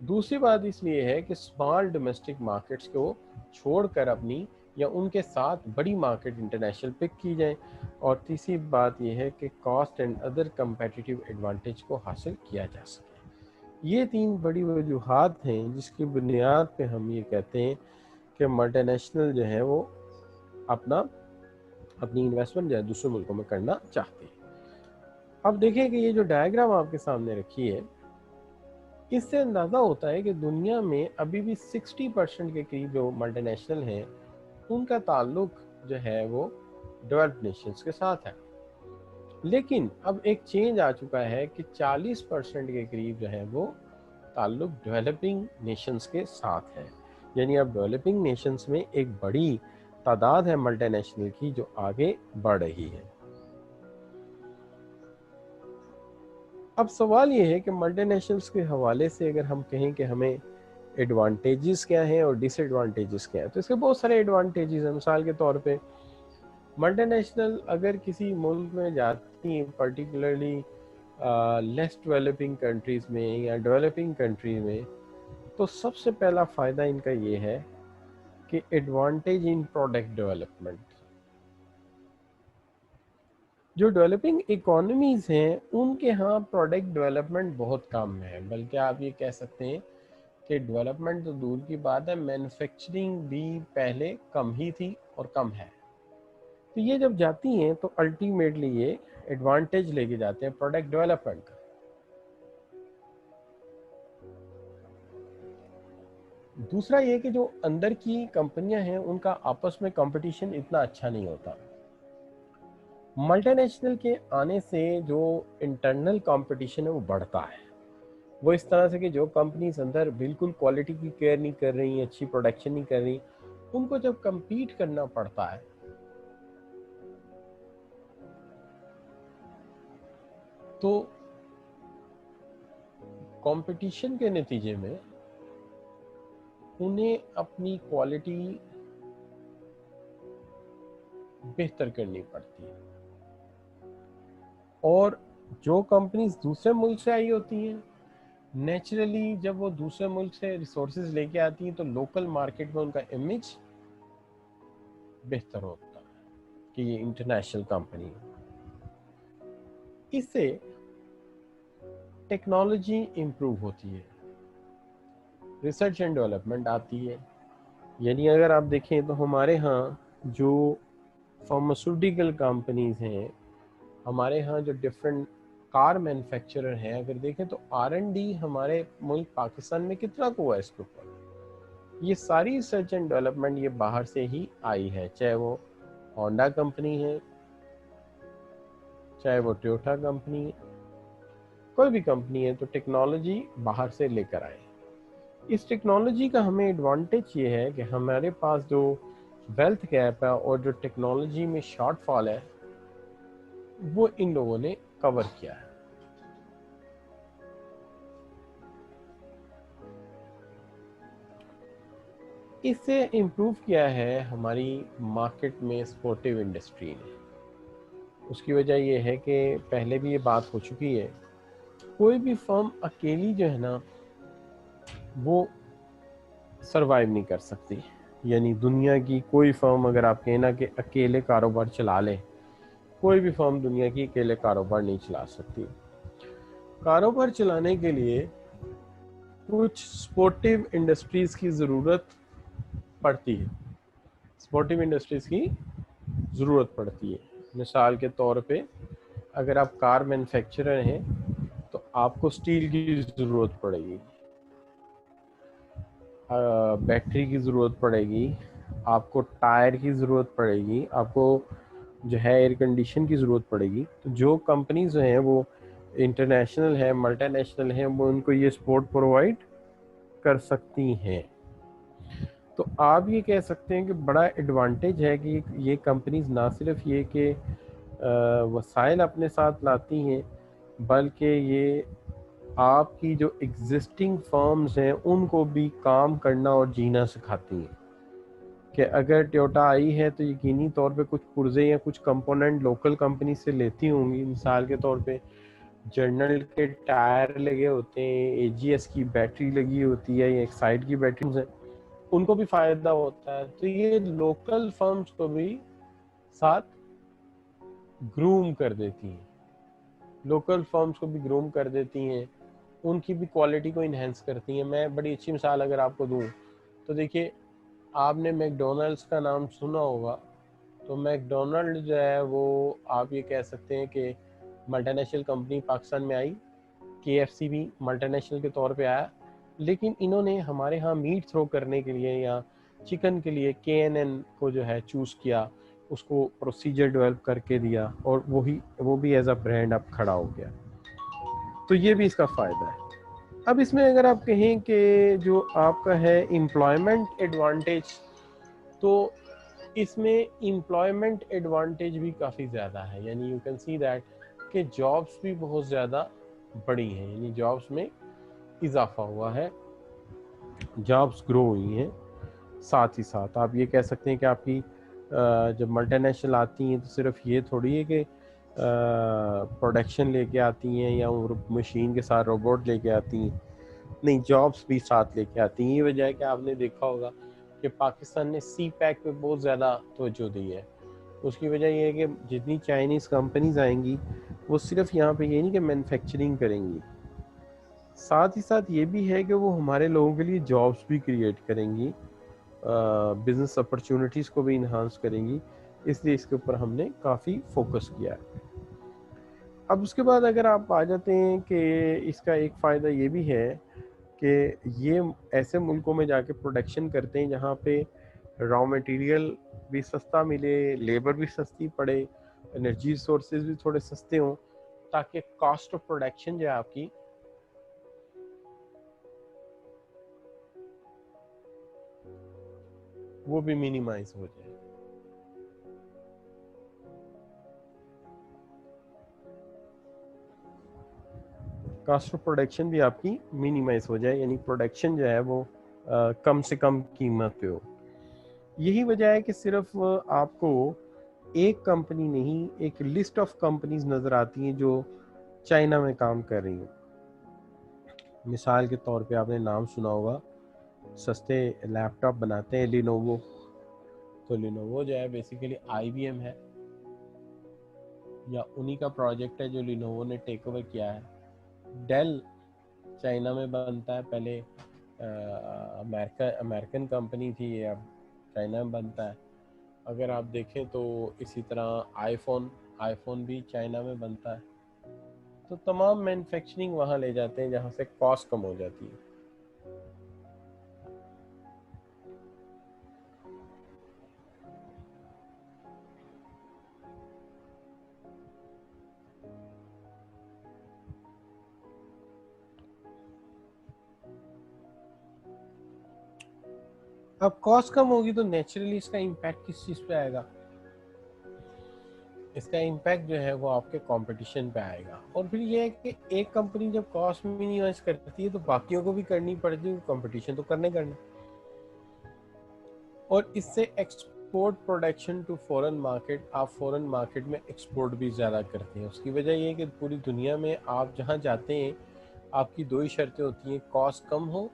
दूसरी बात इसलिए है कि स्मॉल डोमेस्टिक मार्केट्स को छोड़कर अपनी या उनके साथ बड़ी मार्केट इंटरनेशनल पिक की जाए। और तीसरी बात यह है कि cost and other competitive advantage को हासिल किया जा सके। ये तीन बड़ी वजूहात हैं जिसकी बुनियाद पे हम ये कहते हैं कि मल्टीनेशनल जो है वो अपना अपनी इन्वेस्टमेंट जो है दूसरे मुल्कों में करना चाहते हैं। अब देखें कि ये जो डायग्राम आपके सामने रखी है, इससे अंदाज़ा होता है कि दुनिया में अभी भी 60% के करीब जो मल्टीनेशनल हैं उनका ताल्लुक जो है वो डेवलप्ड नेशंस के साथ है। लेकिन अब एक चेंज आ चुका है कि 40% के करीब जो है वो ताल्लुक डेवलपिंग नेशंस के साथ है। यानी अब डेवलपिंग नेशंस में एक बड़ी तादाद है मल्टीनेशनल की जो आगे बढ़ रही है। अब सवाल ये है कि मल्टीनेशनल्स के हवाले से अगर हम कहें कि हमें एडवांटेजेस क्या हैं और डिसएडवांटेजेस क्या हैं, तो इसके बहुत सारे एडवांटेजेस हैं। मिसाल के तौर पे मल्टीनेशनल अगर किसी मुल्क में जाती हैं, पर्टिकुलरली लेस डेवलपिंग कंट्रीज़ में या डेवलपिंग कंट्रीज में, तो सबसे पहला फ़ायदा इनका ये है कि एडवांटेज इन प्रोडक्ट डेवलपमेंट। जो डेवलपिंग इकोनॉमीज़ हैं उनके यहाँ प्रोडक्ट डेवलपमेंट बहुत कम है, बल्कि आप ये कह सकते हैं कि डेवलपमेंट तो दूर की बात है, मैन्युफैक्चरिंग भी पहले कम ही थी और कम है। तो ये जब जाती हैं तो अल्टीमेटली ये एडवांटेज लेके जाते हैं प्रोडक्ट डेवलपमेंट का। दूसरा ये कि जो अंदर की कंपनियां हैं उनका आपस में कंपटीशन इतना अच्छा नहीं होता। मल्टीनेशनल के आने से जो इंटरनल कंपटीशन है वो बढ़ता है। वो इस तरह से कि जो कंपनीज अंदर बिल्कुल क्वालिटी की केयर नहीं कर रही, अच्छी प्रोडक्शन नहीं कर रही, उनको जब compete करना पड़ता है तो कंपटीशन के नतीजे में उन्हें अपनी क्वालिटी बेहतर करनी पड़ती है। और जो कंपनीज दूसरे मुल्क से आई होती हैं, नेचुरली जब वो दूसरे मुल्क से रिसोर्सेज लेके आती हैं तो लोकल मार्केट में उनका इमेज बेहतर होता है कि ये इंटरनेशनल कंपनी है। इससे टेक्नोलॉजी इम्प्रूव होती है, रिसर्च एंड डेवलपमेंट आती है। यानी अगर आप देखें तो हमारे यहाँ जो फार्मास्यूटिकल कंपनीज हैं, हमारे यहाँ जो डिफरेंट कार मैन्युफैक्चरर हैं, अगर देखें तो R&D हमारे मुल्क पाकिस्तान में कितना को हुआ इसके ऊपर। ये सारी रिसर्च एंड डेवलपमेंट ये बाहर से ही आई है, चाहे वो होंडा कंपनी है, चाहे वो टोयोटा कंपनी है, कोई भी कंपनी है, तो टेक्नोलॉजी बाहर से लेकर आए। इस टेक्नोलॉजी का हमें एडवांटेज ये है कि हमारे पास जो वेल्थ गैप है और जो टेक्नोलॉजी में शॉर्टफॉल है वो इन लोगों ने कवर किया है। इससे इम्प्रूव किया है हमारी मार्केट में स्पोर्टिव इंडस्ट्री ने। उसकी वजह ये है कि पहले भी ये बात हो चुकी है, कोई भी फर्म अकेली जो है ना वो सरवाइव नहीं कर सकती। यानी दुनिया की कोई फर्म अगर आप कहना कि अकेले कारोबार चला ले, कोई भी फर्म दुनिया की अकेले कारोबार नहीं चला सकती। कारोबार चलाने के लिए कुछ स्पोर्टिव इंडस्ट्रीज की ज़रूरत पड़ती है, स्पोर्टिव इंडस्ट्रीज की ज़रूरत पड़ती है। मिसाल के तौर पे अगर आप कार मैन्युफैक्चरर हैं तो आपको स्टील की ज़रूरत पड़ेगी, बैटरी की ज़रूरत पड़ेगी, आपको टायर की ज़रूरत पड़ेगी, आपको जो है एयर कंडीशन की ज़रूरत पड़ेगी। तो जो कंपनीज जो हैं वो इंटरनेशनल है, मल्टीनेशनल हैं, वो उनको ये सपोर्ट प्रोवाइड कर सकती हैं। तो आप ये कह सकते हैं कि बड़ा एडवांटेज है कि ये कंपनीज ना सिर्फ ये कि वसाइल अपने साथ लाती हैं, बल्कि ये आपकी जो एग्जिस्टिंग फर्म्स हैं उनको भी काम करना और जीना सिखाती हैं। कि अगर टोयोटा आई है तो यकीनी तौर पे कुछ पुर्जे या कुछ कंपोनेंट लोकल कंपनी से लेती होंगी। मिसाल के तौर पे जर्नल के टायर लगे होते हैं, एजीएस की बैटरी लगी होती है या एक्साइड की बैटरी है, उनको भी फायदा होता है। तो ये लोकल फर्म्स को भी साथ ग्रूम कर देती हैं, लोकल फर्म्स को भी ग्रूम कर देती हैं, उनकी भी क्वालिटी को इन्हेंस करती हैं। मैं बड़ी अच्छी मिसाल अगर आपको दूं तो देखिए, आपने मैकडोनल्ड्स का नाम सुना होगा। तो मैकडोनल्ड जो है वो आप ये कह सकते हैं कि मल्टीनेशनल कंपनी पाकिस्तान में आई, केएफसी भी मल्टीनेशनल के तौर पे आया, लेकिन इन्होंने हमारे यहाँ मीट थ्रो करने के लिए या चिकन के लिए केएनएन को जो है चूज़ किया, उसको प्रोसीजर डेवलप करके दिया और वो भी एज अ ब्रांड अब खड़ा हो गया। तो ये भी इसका फ़ायदा है। अब इसमें अगर आप कहें कि जो आपका है एम्प्लॉयमेंट एडवांटेज, तो इसमें एम्प्लॉयमेंट एडवांटेज भी काफ़ी ज़्यादा है। यानी यू कैन सी दैट कि जॉब्स भी बहुत ज़्यादा बड़ी हैं, यानी जॉब्स में इजाफा हुआ है, जॉब्स ग्रो हुई हैं। साथ ही साथ आप ये कह सकते हैं कि आपकी जब मल्टीनेशनल आती हैं तो सिर्फ ये थोड़ी है कि प्रोडक्शन लेके आती हैं या मशीन के साथ रोबोट लेके आती हैं, नहीं, जॉब्स भी साथ लेके आती हैं। ये वजह है कि आपने देखा होगा कि पाकिस्तान ने सी पैक पे बहुत ज़्यादा तवज्जो दी है। उसकी वजह ये है कि जितनी चाइनीज़ कंपनीज आएंगी वो सिर्फ यहाँ पे ये नहीं कि मैन्युफैक्चरिंग करेंगी, साथ ही साथ ये भी है कि वो हमारे लोगों के लिए जॉब्स भी क्रिएट करेंगी, बिजनेस अपॉर्चुनिटीज़ को भी इन्हांस करेंगी। इसलिए इसके ऊपर हमने काफ़ी फोकस किया है। अब उसके बाद अगर आप आ जाते हैं कि इसका एक फ़ायदा ये भी है कि ये ऐसे मुल्कों में जाके प्रोडक्शन करते हैं जहाँ पे रॉ मटेरियल भी सस्ता मिले, लेबर भी सस्ती पड़े, एनर्जी सोर्सेज भी थोड़े सस्ते हों, ताकि कॉस्ट ऑफ प्रोडक्शन जो है आपकी वो भी मिनिमाइज हो जाए। कॉस्ट ऑफ प्रोडक्शन भी आपकी मिनिमाइज हो जाए, यानी प्रोडक्शन जो है वो कम से कम कीमत पे हो। यही वजह है कि सिर्फ आपको एक कंपनी नहीं, एक लिस्ट ऑफ कंपनीज नज़र आती हैं जो चाइना में काम कर रही हैं। मिसाल के तौर पे आपने नाम सुना होगा, सस्ते लैपटॉप बनाते हैं लिनोवो। तो लिनोवो जो है बेसिकली आईबीएम है, या उन्हीं का प्रोजेक्ट है जो लिनोवो ने टेक ओवर किया है। डेल चाइना में बनता है, पहले अमेरिकन कंपनी थी, ये अब चाइना में बनता है। अगर आप देखें तो इसी तरह आईफोन भी चाइना में बनता है। तो तमाम मैन्युफैक्चरिंग वहाँ ले जाते हैं जहाँ से कॉस्ट कम हो जाती है। अब कॉस्ट कम होगी तो नेचुरली इसका इम्पैक्ट किस चीज़ पे आएगा? इसका इम्पैक्ट जो है वो आपके कंपटीशन पे आएगा। और फिर ये है कि एक कंपनी जब कॉस्ट मिनिमाइज करती है तो बाकियों को भी करनी पड़ती है, कंपटीशन तो करने करना। और इससे export production to foreign market, आप फॉरेन मार्केट में एक्सपोर्ट भी ज़्यादा करते हैं। उसकी वजह ये है कि पूरी दुनिया में आप जहाँ जाते हैं आपकी दो ही शर्तें होती हैं, कॉस्ट कम हो,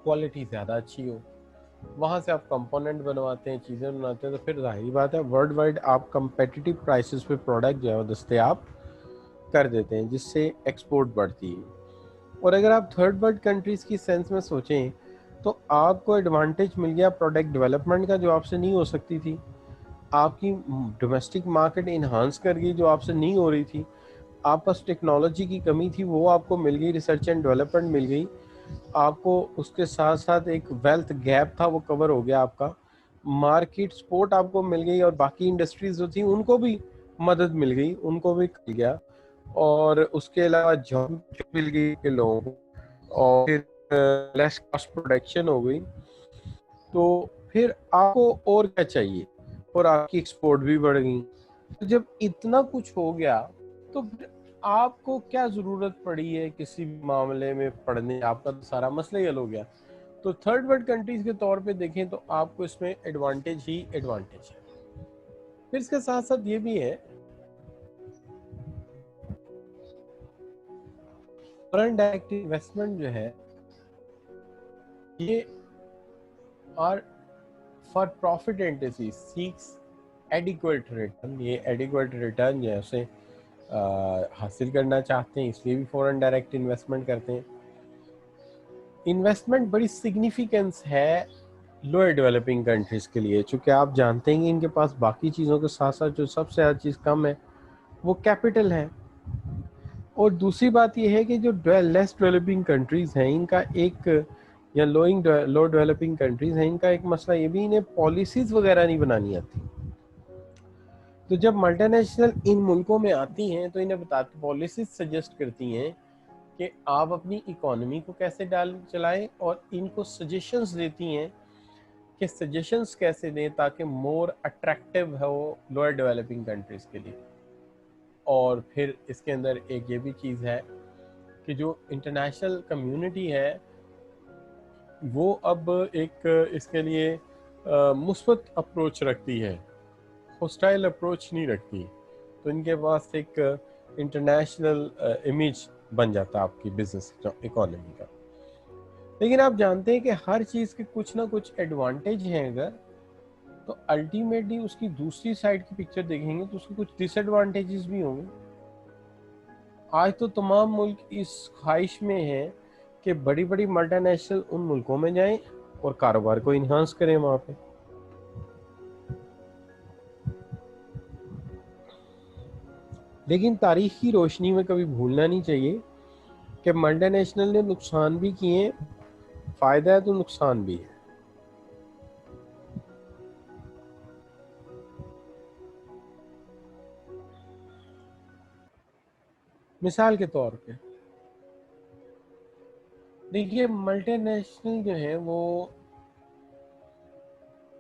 क्वालिटी ज़्यादा अच्छी हो। वहाँ से आप कंपोनेंट बनवाते हैं, चीज़ें बनाते हैं, तो फिर जाहिर बात है वर्ल्ड वाइड आप कंपेटिटिव प्राइसेस पे प्रोडक्ट जो है वो दस्तयाब कर देते हैं, जिससे एक्सपोर्ट बढ़ती है। और अगर आप थर्ड वर्ल्ड कंट्रीज़ की सेंस में सोचें तो आपको एडवांटेज मिल गया प्रोडक्ट डेवलपमेंट का, जो आपसे नहीं हो सकती थी। आपकी डोमेस्टिक मार्केट इन्हांस कर गई जो आपसे नहीं हो रही थी। आप पास टेक्नोलॉजी की कमी थी, वो आपको मिल गई, रिसर्च एंड डेवलपमेंट मिल गई आपको। उसके साथ साथ एक वेल्थ गैप था वो कवर हो गया आपका। मार्केट सपोर्ट आपको मिल गई और बाकी इंडस्ट्रीज जो थी उनको भी मदद मिल गई, उनको भी मिल गया। और उसके अलावा जॉब मिल गई के लोगों को, और फिर लेस कॉस्ट प्रोडक्शन हो गई। तो फिर आपको और क्या चाहिए, और आपकी एक्सपोर्ट भी बढ़ गई। तो जब इतना कुछ हो गया तो फिर आपको क्या ज़रूरत पड़ी है किसी भी मामले में पढ़ने, आपका तो सारा मसला ही हल हो गया। तो थर्ड वर्ल्ड कंट्रीज़ के तौर पे देखें तो आपको इसमें एडवांटेज ही एडवांटेज है। फिर इसके साथ साथ ये भी है फॉरेन डायरेक्ट इन्वेस्टमेंट जो है ये are for profit entity seeks adequate return. ये एडिक्वेट रिटर्न जो है उसे हासिल करना चाहते हैं, इसलिए भी फॉरेन डायरेक्ट इन्वेस्टमेंट करते हैं। इन्वेस्टमेंट बड़ी सिग्निफिकेंस है लोअर डेवलपिंग कंट्रीज़ के लिए, चूँकि आप जानते हैं कि इनके पास बाकी चीज़ों के साथ साथ जो सबसे ज़्यादा चीज़ कम है वो कैपिटल है। और दूसरी बात यह है कि जो लेस डेवलपिंग कंट्रीज़ हैं इनका एक, या लो डेवलपिंग कंट्रीज़ हैं, इनका एक मसला ये भी, इन्हें पॉलिसीज़ वगैरह नहीं बनानी आती। तो जब मल्टीनेशनल इन मुल्कों में आती हैं तो इन्हें बताती, पॉलिसीज सजेस्ट करती हैं कि आप अपनी इकोनॉमी को कैसे चलाएं, और इनको सजेशंस देती हैं कि सजेशंस कैसे दें ताकि मोर अट्रैक्टिव हो लोअर डेवलपिंग कंट्रीज़ के लिए। और फिर इसके अंदर एक ये भी चीज़ है कि जो इंटरनेशनल कम्युनिटी है वो अब एक इसके लिए मुस्बत अप्रोच रखती है, हॉस्टाइल अप्रोच नहीं रखती। तो इनके पास एक इंटरनेशनल इमेज बन जाता है आपकी बिजनेस इकोनॉमी का। लेकिन आप जानते हैं कि हर चीज़ के कुछ ना कुछ एडवांटेज हैं, अगर तो अल्टीमेटली उसकी दूसरी साइड की पिक्चर देखेंगे तो उसके कुछ डिसएडवांटेजेस भी होंगे। आज तो तमाम मुल्क इस ख्वाहिश में हैं कि बड़ी बड़ी मल्टीनेशनल उन मुल्कों में जाएं और कारोबार को इन्हांस करें वहाँ पे। लेकिन तारीख की रोशनी में कभी भूलना नहीं चाहिए कि मल्टीनेशनल ने नुकसान भी किए, फ़ायदा है तो नुकसान भी है। मिसाल के तौर पे देखिए, मल्टीनेशनल जो है वो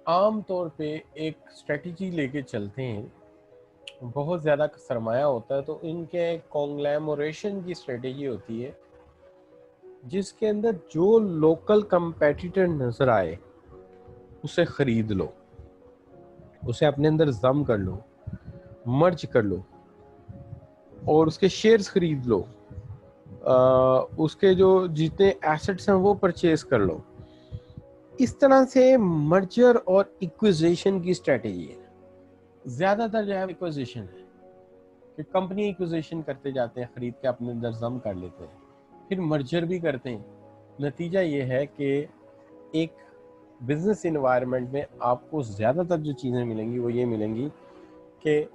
आम तौर पे एक स्ट्रेटजी लेके चलते हैं, बहुत ज़्यादा सरमाया होता है तो इनके कॉन्ग्लैमोरेशन की स्ट्रेटजी होती है जिसके अंदर जो लोकल कंपेटिटर नज़र आए उसे ख़रीद लो, उसे अपने अंदर जम कर लो, मर्ज कर लो और उसके शेयर्स खरीद लो, उसके जो जितने एसेट्स हैं वो परचेज कर लो। इस तरह से मर्जर और इक्विजिशन की स्ट्रेटजी है। ज़्यादातर जो है इक्विजिशन है कि कंपनी इक्विजिशन करते जाते हैं, ख़रीद के अपने अंदर जम कर लेते हैं, फिर मर्जर भी करते हैं। नतीजा ये है कि एक बिजनेस इन्वायरमेंट में आपको ज़्यादातर जो चीज़ें मिलेंगी वो ये मिलेंगी कि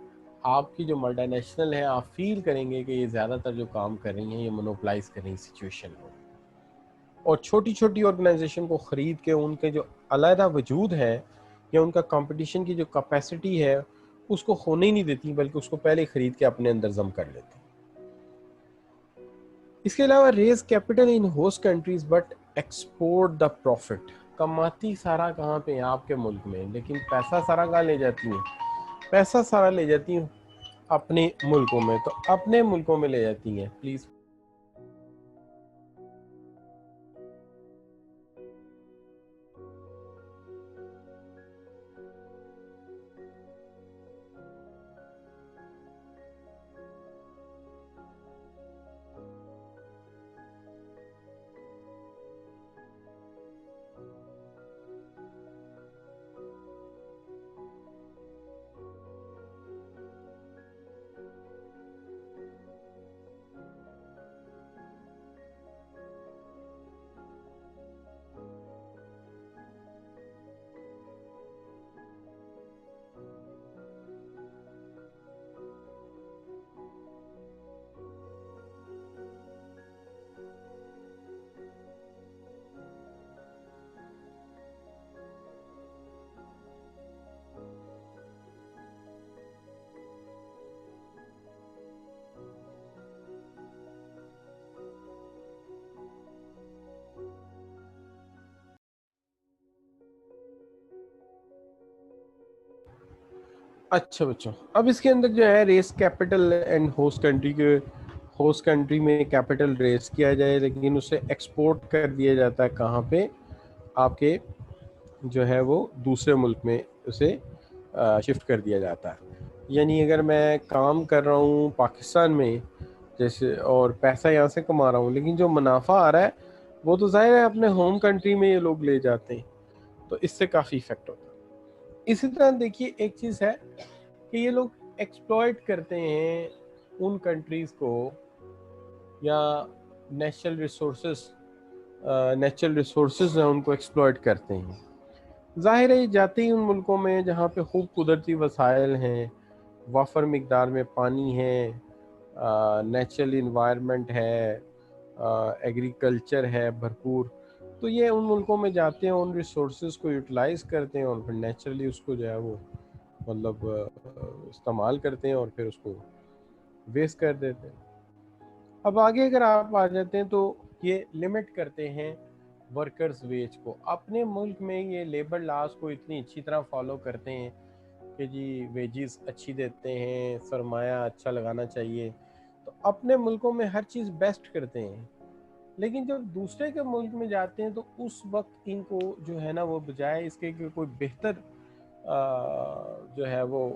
आपकी जो मल्टीनेशनल है आप फील करेंगे कि ये ज़्यादातर जो काम कर रही हैं ये मोनोपलाइज कर रही सिचुएशन को, और छोटी छोटी ऑर्गेनाइजेशन को ख़रीद के उनके जो अलहदा वजूद है या उनका कंपटीशन की जो कैपेसिटी है उसको होने ही नहीं देती, बल्कि उसको पहले ख़रीद के अपने अंदर जम कर लेती। इसके अलावा raise capital in host countries but export the profit. कमाती सारा कहाँ पे है? आपके मुल्क में, लेकिन पैसा सारा कहाँ ले जाती हैं? पैसा सारा ले जाती हैं अपने मुल्कों में। तो अपने मुल्कों में ले जाती हैं। प्लीज़ अच्छा बच्चों, अब इसके अंदर जो है raise capital and host country के, होस्ट कंट्री में कैपिटल रेस किया जाए लेकिन उसे एक्सपोर्ट कर दिया जाता है कहाँ पे? आपके जो है वो दूसरे मुल्क में उसे शिफ्ट कर दिया जाता है। यानी अगर मैं काम कर रहा हूँ पाकिस्तान में जैसे, और पैसा यहाँ से कमा रहा हूँ, लेकिन जो मुनाफा आ रहा है वो तो जाहिर है अपने होम कंट्री में ये लोग ले जाते हैं, तो इससे काफ़ी इफेक्ट होता है। इसी तरह देखिए एक चीज़ है कि ये लोग एक्सप्लॉइट करते हैं उन कंट्रीज़ को, या नेचुरल रिसोर्सेज हैं उनको एक्सप्लॉइट करते हैं। जाहिर है ये जाते ही उन मुल्कों में जहाँ पे खूब कुदरती वसाइल हैं, वाफर मिकदार में पानी है, नेचुरल इन्वायरमेंट है, एग्रीकल्चर है भरपूर, तो ये उन मुल्कों में जाते हैं, उन रिसोर्सेज को यूटिलाइज करते हैं और फिर नेचुरली उसको जो है वो मतलब इस्तेमाल करते हैं और फिर उसको वेस्ट कर देते हैं। अब आगे अगर आप आ जाते हैं तो ये लिमिट करते हैं वर्कर्स वेज को। अपने मुल्क में ये लेबर लॉज को इतनी अच्छी तरह फॉलो करते हैं कि जी वेजेस अच्छी देते हैं, सरमाया अच्छा लगाना चाहिए, तो अपने मुल्कों में हर चीज़ बेस्ट करते हैं। लेकिन जब दूसरे के मुल्क में जाते हैं तो उस वक्त इनको जो है ना वो बजाय इसके कि कोई बेहतर जो है वो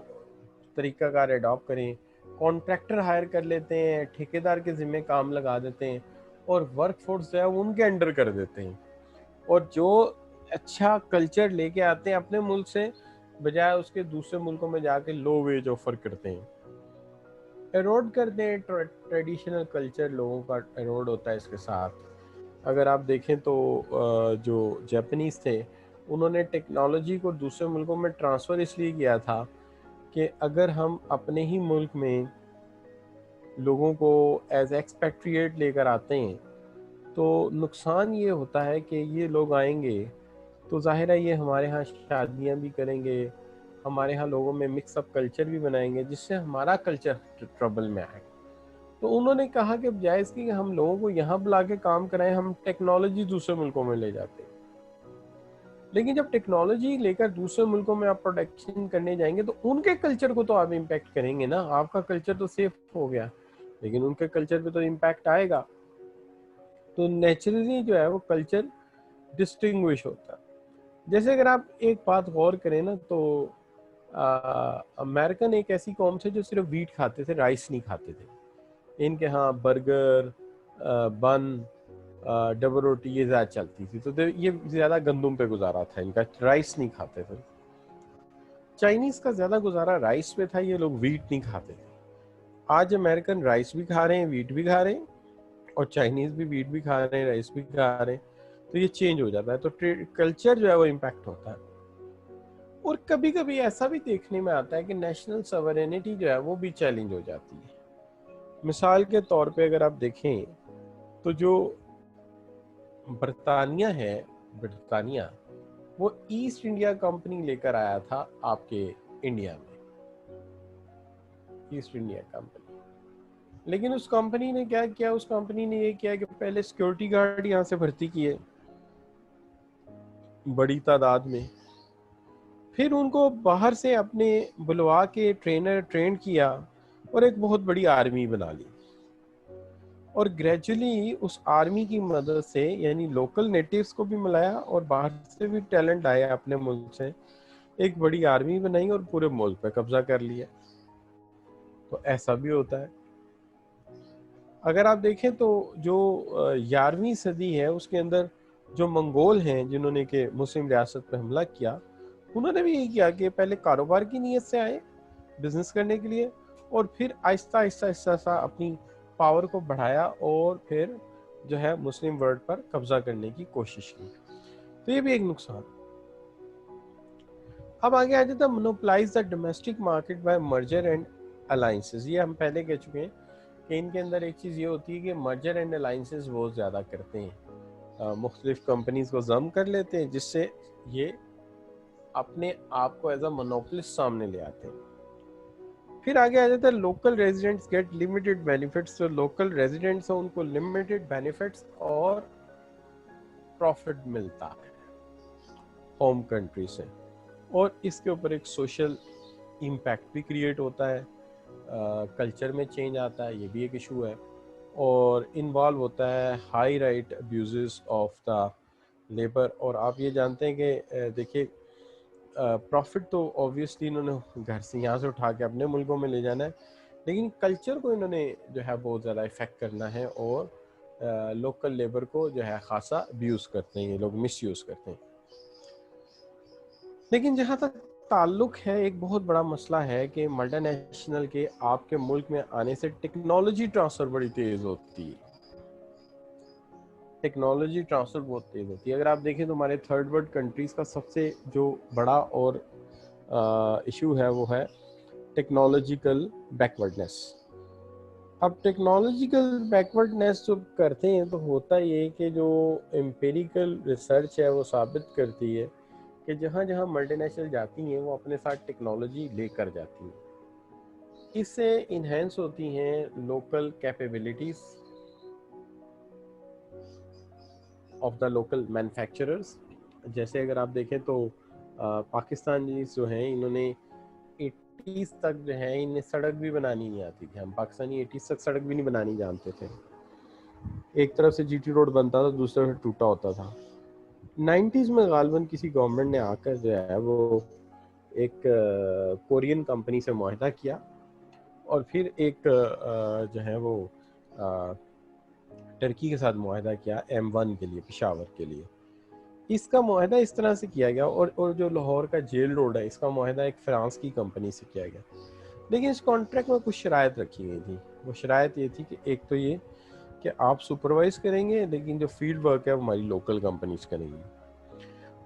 तरीक़ाकार एडॉप्ट करें, कॉन्ट्रैक्टर हायर कर लेते हैं, ठेकेदार के ज़िम्मे काम लगा देते हैं और वर्क फोर्स जो है वो उनके अंडर कर देते हैं। और जो अच्छा कल्चर लेके आते हैं अपने मुल्क से, बजाय उसके दूसरे मुल्कों में जाके लो वेज ऑफर करते हैं, एरोड करते हैं। ट्रेडिशनल कल्चर लोगों का एरोड होता है इसके साथ। अगर आप देखें तो जो जापानीज़ थे उन्होंने टेक्नोलॉजी को दूसरे मुल्कों में ट्रांसफ़र इसलिए किया था कि अगर हम अपने ही मुल्क में लोगों को एज एक्सपेट्रिएट लेकर आते हैं तो नुकसान ये होता है कि ये लोग आएंगे तो ज़ाहिर है ये हमारे यहाँ शादियाँ भी करेंगे, हमारे यहाँ लोगों में मिक्सअप कल्चर भी बनाएंगे, जिससे हमारा कल्चर ट्रबल में आएगा। तो उन्होंने कहा कि बजाय इसकी कि हम लोगों को यहाँ बुला के काम कराएं, हम टेक्नोलॉजी दूसरे मुल्कों में ले जाते हैं। लेकिन जब टेक्नोलॉजी लेकर दूसरे मुल्कों में आप प्रोडक्शन करने जाएंगे तो उनके कल्चर को तो आप इम्पैक्ट करेंगे ना। आपका कल्चर तो सेफ हो गया, लेकिन उनके कल्चर पे तो इम्पैक्ट आएगा। तो नेचुरली जो है वो कल्चर डिस्टिंग्विश होता है। जैसे अगर आप एक बात गौर करें ना तो अमेरिकन एक ऐसी कौम थे जो सिर्फ वीट खाते थे, राइस नहीं खाते थे। इनके यहाँ बर्गर, बन, डबल रोटी ये ज़्यादा चलती थी, तो ये ज़्यादा गंदुम पे गुजारा था इनका, राइस नहीं खाते थे। चाइनीज़ का ज़्यादा गुजारा राइस पे था, ये लोग वीट नहीं खाते थे। आज अमेरिकन राइस भी खा रहे हैं, वीट भी खा रहे हैं, और चाइनीज़ भी वीट भी खा रहे हैं, राइस भी खा रहे हैं। तो ये चेंज हो जाता है, तो कल्चर जो है वो इम्पैक्ट होता है। और कभी कभी ऐसा भी देखने में आता है कि नेशनल सवरेनिटी जो है वो भी चैलेंज हो जाती है। मिसाल के तौर पे अगर आप देखें तो जो ब्रिटानिया वो ईस्ट इंडिया कंपनी लेकर आया था आपके इंडिया में, ईस्ट इंडिया कंपनी। लेकिन उस कंपनी ने क्या किया, उस कंपनी ने ये किया कि पहले सिक्योरिटी गार्ड यहाँ से भर्ती किए बड़ी तादाद में, फिर उनको बाहर से अपने बुलवा के ट्रेन किया और एक बहुत बड़ी आर्मी बना ली। और ग्रेजुअली उस आर्मी की मदद से यानी लोकल नेटिव्स को भी मिलाया और बाहर से भी टैलेंट आया अपने मुल्क से, एक बड़ी आर्मी बनाई और पूरे मुल्क पे कब्जा कर लिया। तो ऐसा भी होता है। अगर आप देखें तो जो 11वीं सदी है उसके अंदर जो मंगोल हैं जिन्होंने के मुस्लिम रियासत पर हमला किया, उन्होंने भी यही किया कि पहले कारोबार की नीयत से आए, बिजनेस करने के लिए, और फिर आहिस्ता आहिस्ता आहिस्ता अपनी पावर को बढ़ाया और फिर जो है मुस्लिम वर्ल्ड पर कब्जा करने की कोशिश की। तो ये भी एक नुकसान। अब आगे आ जाता है monopolize the domestic market by merger and alliances. ये हम पहले कह चुके हैं कि इनके अंदर एक चीज़ ये होती है कि मर्जर एंड अलायंसेस बहुत ज़्यादा करते हैं, मुख्तलिफ कंपनीज को जम कर लेते हैं, जिससे ये अपने आप को एज अ मोनोपोलिस्ट सामने ले आते हैं। फिर आगे आ जाता है local residents get limited benefits. जो लोकल रेजिडेंट्स हैं उनको लिमिटेड बेनिफिट्स और प्रॉफिट मिलता है होम कंट्री से, और इसके ऊपर एक सोशल इम्पैक्ट भी क्रिएट होता है, कल्चर में चेंज आता है, ये भी एक इशू है। और इन्वॉल्व होता है high right abuses of the labour. और आप ये जानते हैं कि देखिए प्रॉफिट तो ऑब्वियसली इन्होंने घर से यहाँ से उठा के अपने मुल्कों में ले जाना है, लेकिन कल्चर को इन्होंने जो है बहुत ज़्यादा इफेक्ट करना है और लोकल लेबर को जो है खासा अब्यूज़ करते हैं, ये लोग मिस यूज़ करते हैं। लेकिन जहाँ तक ताल्लुक है, एक बहुत बड़ा मसला है कि मल्टीनेशनल के आपके मुल्क में आने से टेक्नोलॉजी ट्रांसफ़र बड़ी तेज़ होती है। टेक्नोलॉजी ट्रांसफ़र बहुत तेज़ होती है। अगर आप देखें तो हमारे थर्ड वर्ल्ड कंट्रीज़ का सबसे जो बड़ा और इशू है वो है टेक्नोलॉजिकल बैकवर्डनेस। अब टेक्नोलॉजिकल बैकवर्डनेस जो करते हैं तो होता ये कि जो एम्पिरिकल रिसर्च है वो साबित करती है कि जहाँ जहाँ मल्टीनेशनल जाती हैं वो अपने साथ टेक्नोलॉजी लेकर जाती हैं। इससे इन्हेंस होती हैं local capabilities of the local manufacturers. जैसे अगर आप देखें तो पाकिस्तान जो हैं इन्होंने 80s तक जो है इन्हें सड़क भी बनानी नहीं आती थी। हम पाकिस्तानी 80s तक सड़क भी नहीं बनानी जानते थे। एक तरफ से जीटी रोड बनता था, दूसरी तरफ टूटा होता था। 90s में गालबन किसी गवर्नमेंट ने आकर जो है वो एक कोरियन कंपनी से मुआहदा किया और फिर एक जो है वो टर्की के साथ मुआहदा किया M1 के लिए, पेशावर के लिए। इसका मुआहदा इस तरह से किया गया और जो लाहौर का जेल रोड है इसका मुआहदा एक फ्रांस की कंपनी से किया गया। लेकिन इस कॉन्ट्रैक्ट में कुछ शराइत रखी गई थी। वो शराइत ये थी कि एक तो ये कि आप सुपरवाइज करेंगे लेकिन जो फील्ड वर्क है वो हमारी लोकल कंपनीज करेंगी।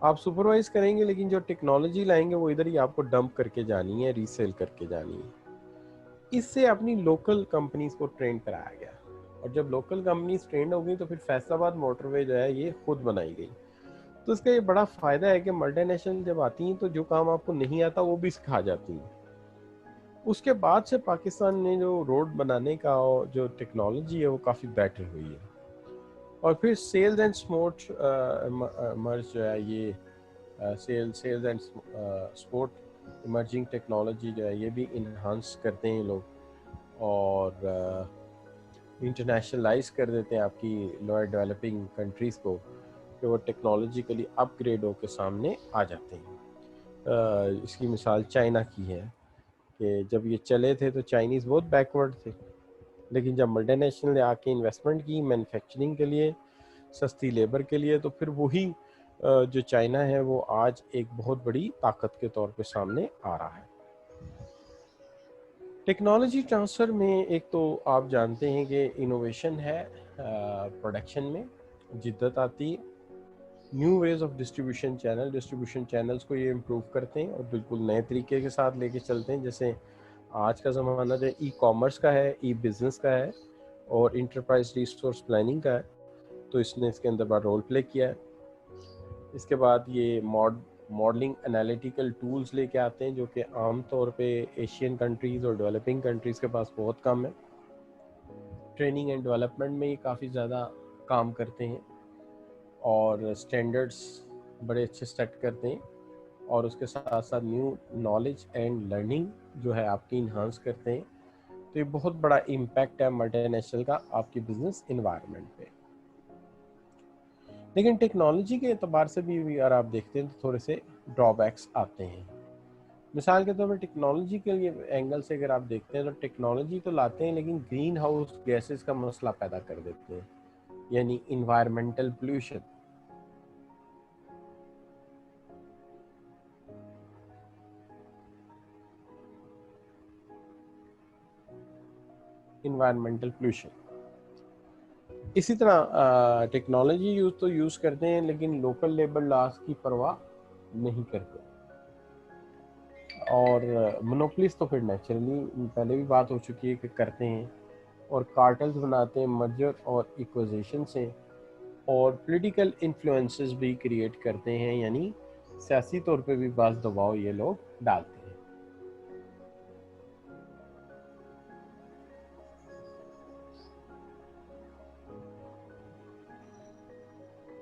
आप सुपरवाइज करेंगे लेकिन जो टेक्नोलॉजी लाएंगे वो इधर ही आपको डंप करके जानी है, रीसेल करके जानी है। इससे अपनी लोकल कंपनीज को ट्रेन कराया गया और जब लोकल कंपनीज ट्रेंड हो गई तो फिर फैसलाबाद मोटरवे जो है ये खुद बनाई गई। तो इसका ये बड़ा फ़ायदा है कि मल्टीनेशनल जब आती हैं तो जो काम आपको नहीं आता वो भी सिखा जाती हैं। उसके बाद से पाकिस्तान ने जो रोड बनाने का जो टेक्नोलॉजी है वो काफ़ी बेटर हुई है। और फिर सेल्स एंड स्पोर्ट मर्ज जो है ये sales and support emerging technology जो है ये भी इन्हांस करते हैं लोग और इंटरनेशनलाइज कर देते हैं आपकी लोअर डेवलपिंग कंट्रीज़ को कि वो टेक्नोलॉजिकली अपग्रेड होकर सामने आ जाते हैं। इसकी मिसाल चाइना की है कि जब ये चले थे तो चाइनीज़ बहुत बैकवर्ड थे, लेकिन जब मल्टीनेशनल ने आके इन्वेस्टमेंट की मैन्युफैक्चरिंग के लिए, सस्ती लेबर के लिए, तो फिर वही जो चाइना है वो आज एक बहुत बड़ी ताकत के तौर पे सामने आ रहा है। टेक्नोलॉजी ट्रांसफ़र में एक तो आप जानते हैं कि इनोवेशन है, प्रोडक्शन में जिद्दत आती है, new ways of distribution channels को ये इम्प्रूव करते हैं और बिल्कुल नए तरीके के साथ लेके चलते हैं। जैसे आज का ज़माना जो ई कॉमर्स का है, ई बिज़नेस का है और इंटरप्राइज रिसोर्स प्लानिंग का है, तो इसने इसके अंदर बड़ा रोल प्ले किया है। इसके बाद ये मॉडलिंग एनालिटिकल टूल्स लेके आते हैं जो कि आम तौर पे एशियन कंट्रीज़ और डेवलपिंग कंट्रीज़ के पास बहुत कम है। ट्रेनिंग एंड डेवलपमेंट में ये काफ़ी ज़्यादा काम करते हैं और स्टैंडर्ड्स बड़े अच्छे सेट करते हैं और उसके साथ साथ न्यू नॉलेज एंड लर्निंग जो है आपकी इन्हांस करते हैं। तो ये बहुत बड़ा इम्पैक्ट है मल्टीनेशनल का आपकी बिजनेस इन्वायरमेंट पे। लेकिन टेक्नोलॉजी के एतबार से भी अगर आप देखते हैं तो थोड़े से ड्रॉबैक्स आते हैं। मिसाल के तौर पर टेक्नोलॉजी के लिए एंगल से अगर आप देखते हैं तो टेक्नोलॉजी तो लाते हैं लेकिन ग्रीन हाउस गैसेस का मसला पैदा कर देते हैं, यानी इन्वायरमेंटल पोल्यूशन। इन्वायरमेंटल पोल्यूशन इसी तरह टेक्नोलॉजी यूज़ करते हैं लेकिन लोकल लेबर लॉस की परवाह नहीं करते। और मोनोपोलिस तो फिर नेचुरली पहले भी बात हो चुकी है कि करते हैं और कार्टल्स बनाते हैं मर्जर और इक्विजिशन से और पॉलिटिकल इन्फ्लुएंसेस भी क्रिएट करते हैं, यानी सियासी तौर पे भी बाज़ दबाव ये लोग डालते हैं।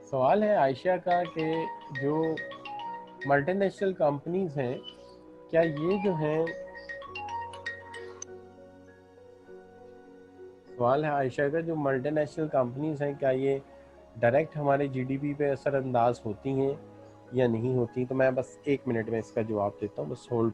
सवाल है आयशा का कि जो मल्टीनेशनल कंपनीज हैं क्या ये जो हैं सवाल है आयशा का जो मल्टीनेशनल कंपनीज हैं क्या ये डायरेक्ट हमारे जीडीपी पे असरअंदाज होती हैं या नहीं होती। तो मैं बस 1 मिनट में इसका जवाब देता हूँ, बस होल्ड।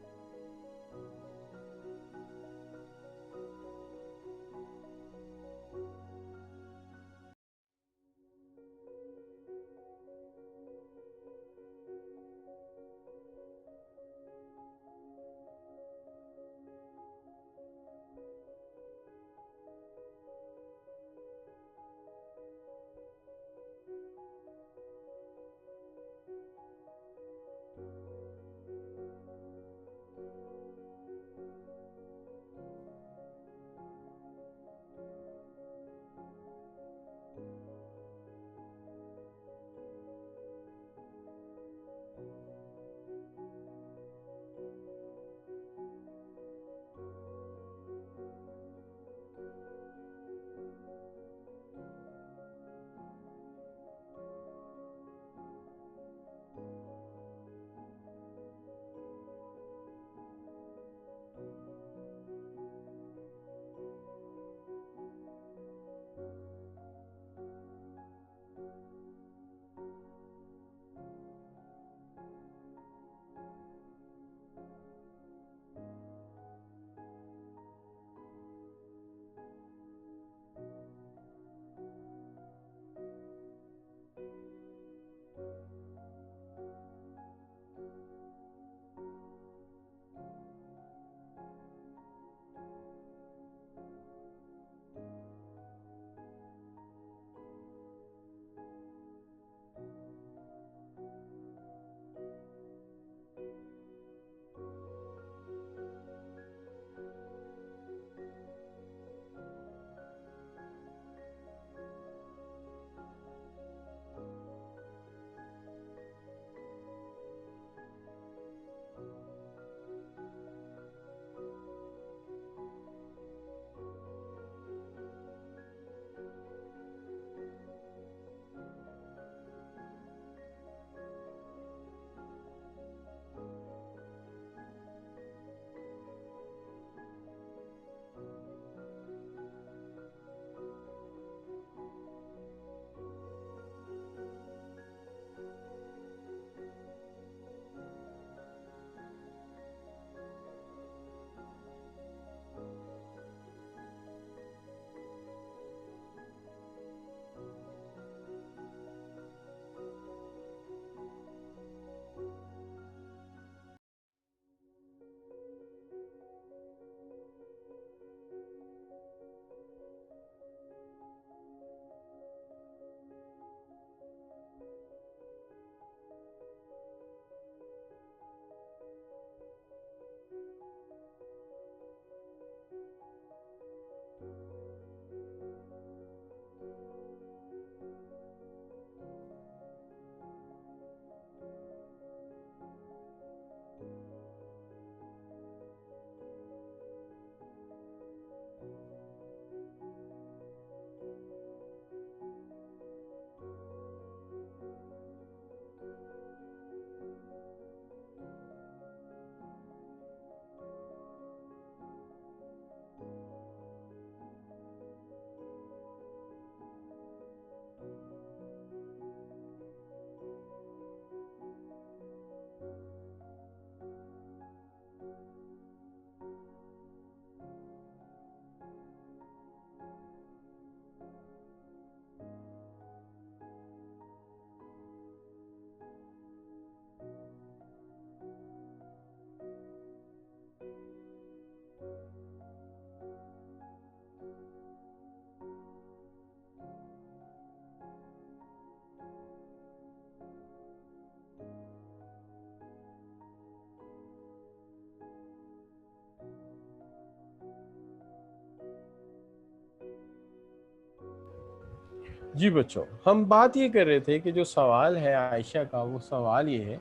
जी बच्चों, हम बात ये कर रहे थे कि जो सवाल है आयशा का, वो सवाल ये है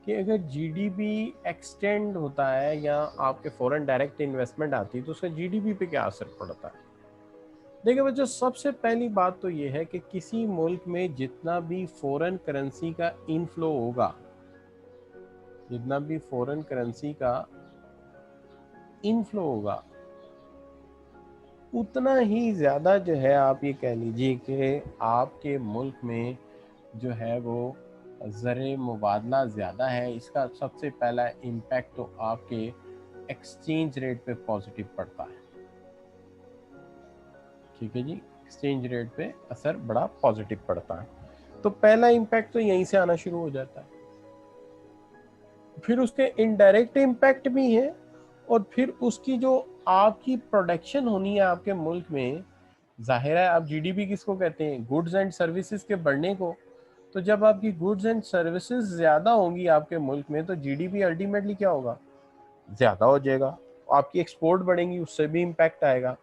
कि अगर जीडीपी एक्सटेंड होता है या आपके फॉरेन डायरेक्ट इन्वेस्टमेंट आती है तो उसका जीडीपी पे क्या असर पड़ता है। देखिए बच्चों, सबसे पहली बात तो ये है कि किसी मुल्क में जितना भी फॉरेन करेंसी का इनफ्लो होगा, जितना भी फॉरेन करेंसी का इनफ्लो होगा, उतना ही ज़्यादा जो है आप ये कह लीजिए कि आपके मुल्क में जो है वो ज़र मुबादला ज़्यादा है। इसका सबसे पहला इम्पैक्ट तो आपके एक्सचेंज रेट पे पॉजिटिव पड़ता है। ठीक है जी, एक्सचेंज रेट पे असर बड़ा पॉजिटिव पड़ता है। तो पहला इम्पैक्ट तो यहीं से आना शुरू हो जाता है। फिर उसके इनडायरेक्ट इम्पैक्ट भी है, और फिर उसकी जो आपकी प्रोडक्शन होनी है आपके मुल्क में, जाहिर है आप जीडीपी किसको कहते हैं, गुड्स एंड सर्विसेज के बढ़ने को। तो जब आपकी गुड्स एंड सर्विसेज ज्यादा होंगी आपके मुल्क में तो जीडीपी अल्टीमेटली क्या होगा, ज्यादा हो जाएगा। आपकी एक्सपोर्ट बढ़ेंगी, उससे भी इम्पैक्ट आएगा।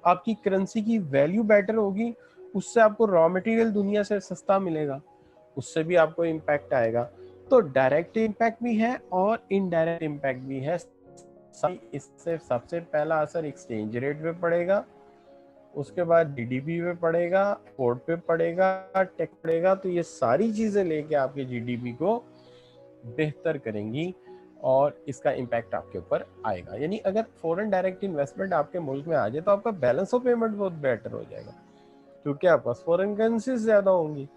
आपकी करेंसी की वैल्यू बेटर होगी, उससे आपको रॉ मटेरियल दुनिया से सस्ता मिलेगा, उससे भी आपको इम्पैक्ट आएगा। तो डायरेक्ट इम्पैक्ट भी है और इनडायरेक्ट इम्पैक्ट भी है। इससे सबसे पहला असर एक्सचेंज रेट पे पड़ेगा, उसके बाद जीडीपी पे पड़ेगा, एक्सपोर्ट पे पड़ेगा, टैक्स पड़ेगा। तो ये सारी चीजें लेके आपके जीडीपी को बेहतर करेंगी और इसका इम्पैक्ट आपके ऊपर आएगा। यानी अगर फॉरेन डायरेक्ट इन्वेस्टमेंट आपके मुल्क में आ जाए तो आपका बैलेंस ऑफ पेमेंट बहुत बेटर हो जाएगा, क्योंकि आपके पास फॉरेन करेंसीज ज्यादा होंगी,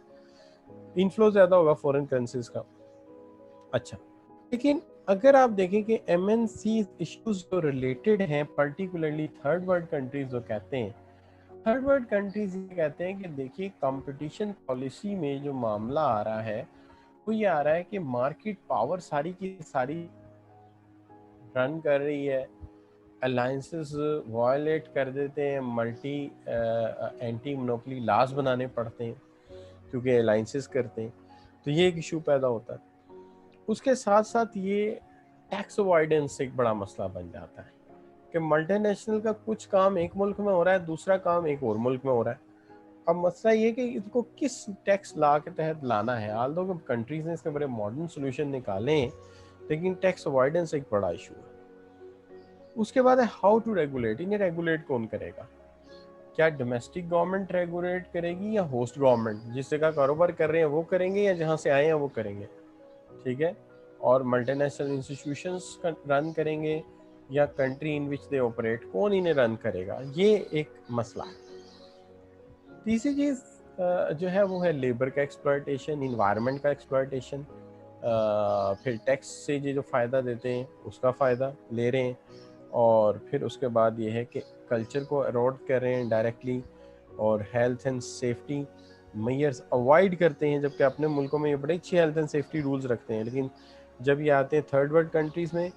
इनफ्लो ज्यादा होगा फॉरेन करेंसीज का। अच्छा, लेकिन अगर आप देखें कि एमएनसी इश्यूज जो रिलेटेड हैं पर्टिकुलरली थर्ड वर्ल्ड कंट्रीज जो कहते हैं, थर्ड वर्ल्ड कंट्रीज ये कहते हैं कि देखिए कंपटीशन पॉलिसी में जो मामला आ रहा है वो ये आ रहा है कि मार्केट पावर सारी की सारी रन कर रही है, अलायंसेस वायलेट कर देते हैं, मल्टी एंटी मोनोपोली लॉज बनाने पड़ते हैं क्योंकि अलायंसेस करते हैं। तो ये एक इशू पैदा होता है। उसके साथ साथ ये टैक्स अवॉइडेंस एक बड़ा मसला बन जाता है कि मल्टीनेशनल का कुछ काम एक मुल्क में हो रहा है, दूसरा काम एक और मुल्क में हो रहा है। अब मसला ये कि इसको किस टैक्स लॉ के तहत लाना है। हाल दो कंट्रीज ने इसके बड़े मॉडर्न सोल्यूशन निकाले हैं, लेकिन टैक्स अवॉइडेंस एक बड़ा इशू है। उसके बाद है हाउ टू रेगुलेट। इन्हें रेगुलेट कौन करेगा, क्या डोमेस्टिक गवर्नमेंट रेगुलेट करेगी या होस्ट गवर्नमेंट, जिस जगह कारोबार कर रहे हैं वो करेंगे या जहाँ से आए हैं वो करेंगे। ठीक है, और मल्टीनेशनल इंस्टीट्यूशंस रन करेंगे या country in which they operate, कौन इन्हें रन करेगा, ये एक मसला है। तीसरी चीज़ जो है वो है लेबर का एक्सप्लॉयटेशन, इन्वायरमेंट का एक्सप्लॉयटेशन। फिर टैक्स से ये जो फ़ायदा देते हैं उसका फ़ायदा ले रहे हैं, और फिर उसके बाद ये है कि कल्चर को एरोड कर रहे हैं डायरेक्टली, और health and safety measures avoid करते हैं, जबकि अपने मुल्कों में ये बड़े अच्छे हेल्थ एंड सेफ्टी रूल्स रखते हैं। लेकिन जब ये आते हैं थर्ड वर्ल्ड कंट्रीज़ में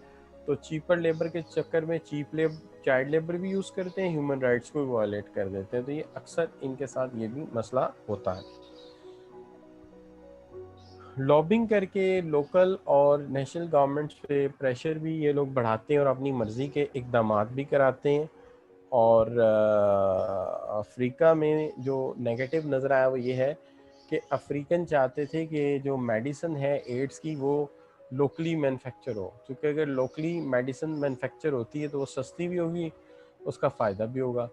तो चीपर लेबर के चक्कर में चाइल्ड लेबर भी यूज़ करते हैं, ह्यूमन राइट्स को भी वायलेट कर देते हैं। तो ये अक्सर इनके साथ ये भी मसला होता है। लॉबिंग करके लोकल और नेशनल गवर्नमेंट्स पे प्रेशर भी ये लोग बढ़ाते हैं और अपनी मर्ज़ी के इकदाम भी कराते हैं। और अफ्रीका में जो नेगेटिव नज़र आया वो ये है कि अफ्रीकन चाहते थे कि जो मेडिसिन है एड्स की वो लोकली मैन्युफैक्चर हो, क्योंकि अगर लोकली मेडिसिन मैन्युफैक्चर होती है तो वो सस्ती भी होगी, उसका फ़ायदा भी होगा।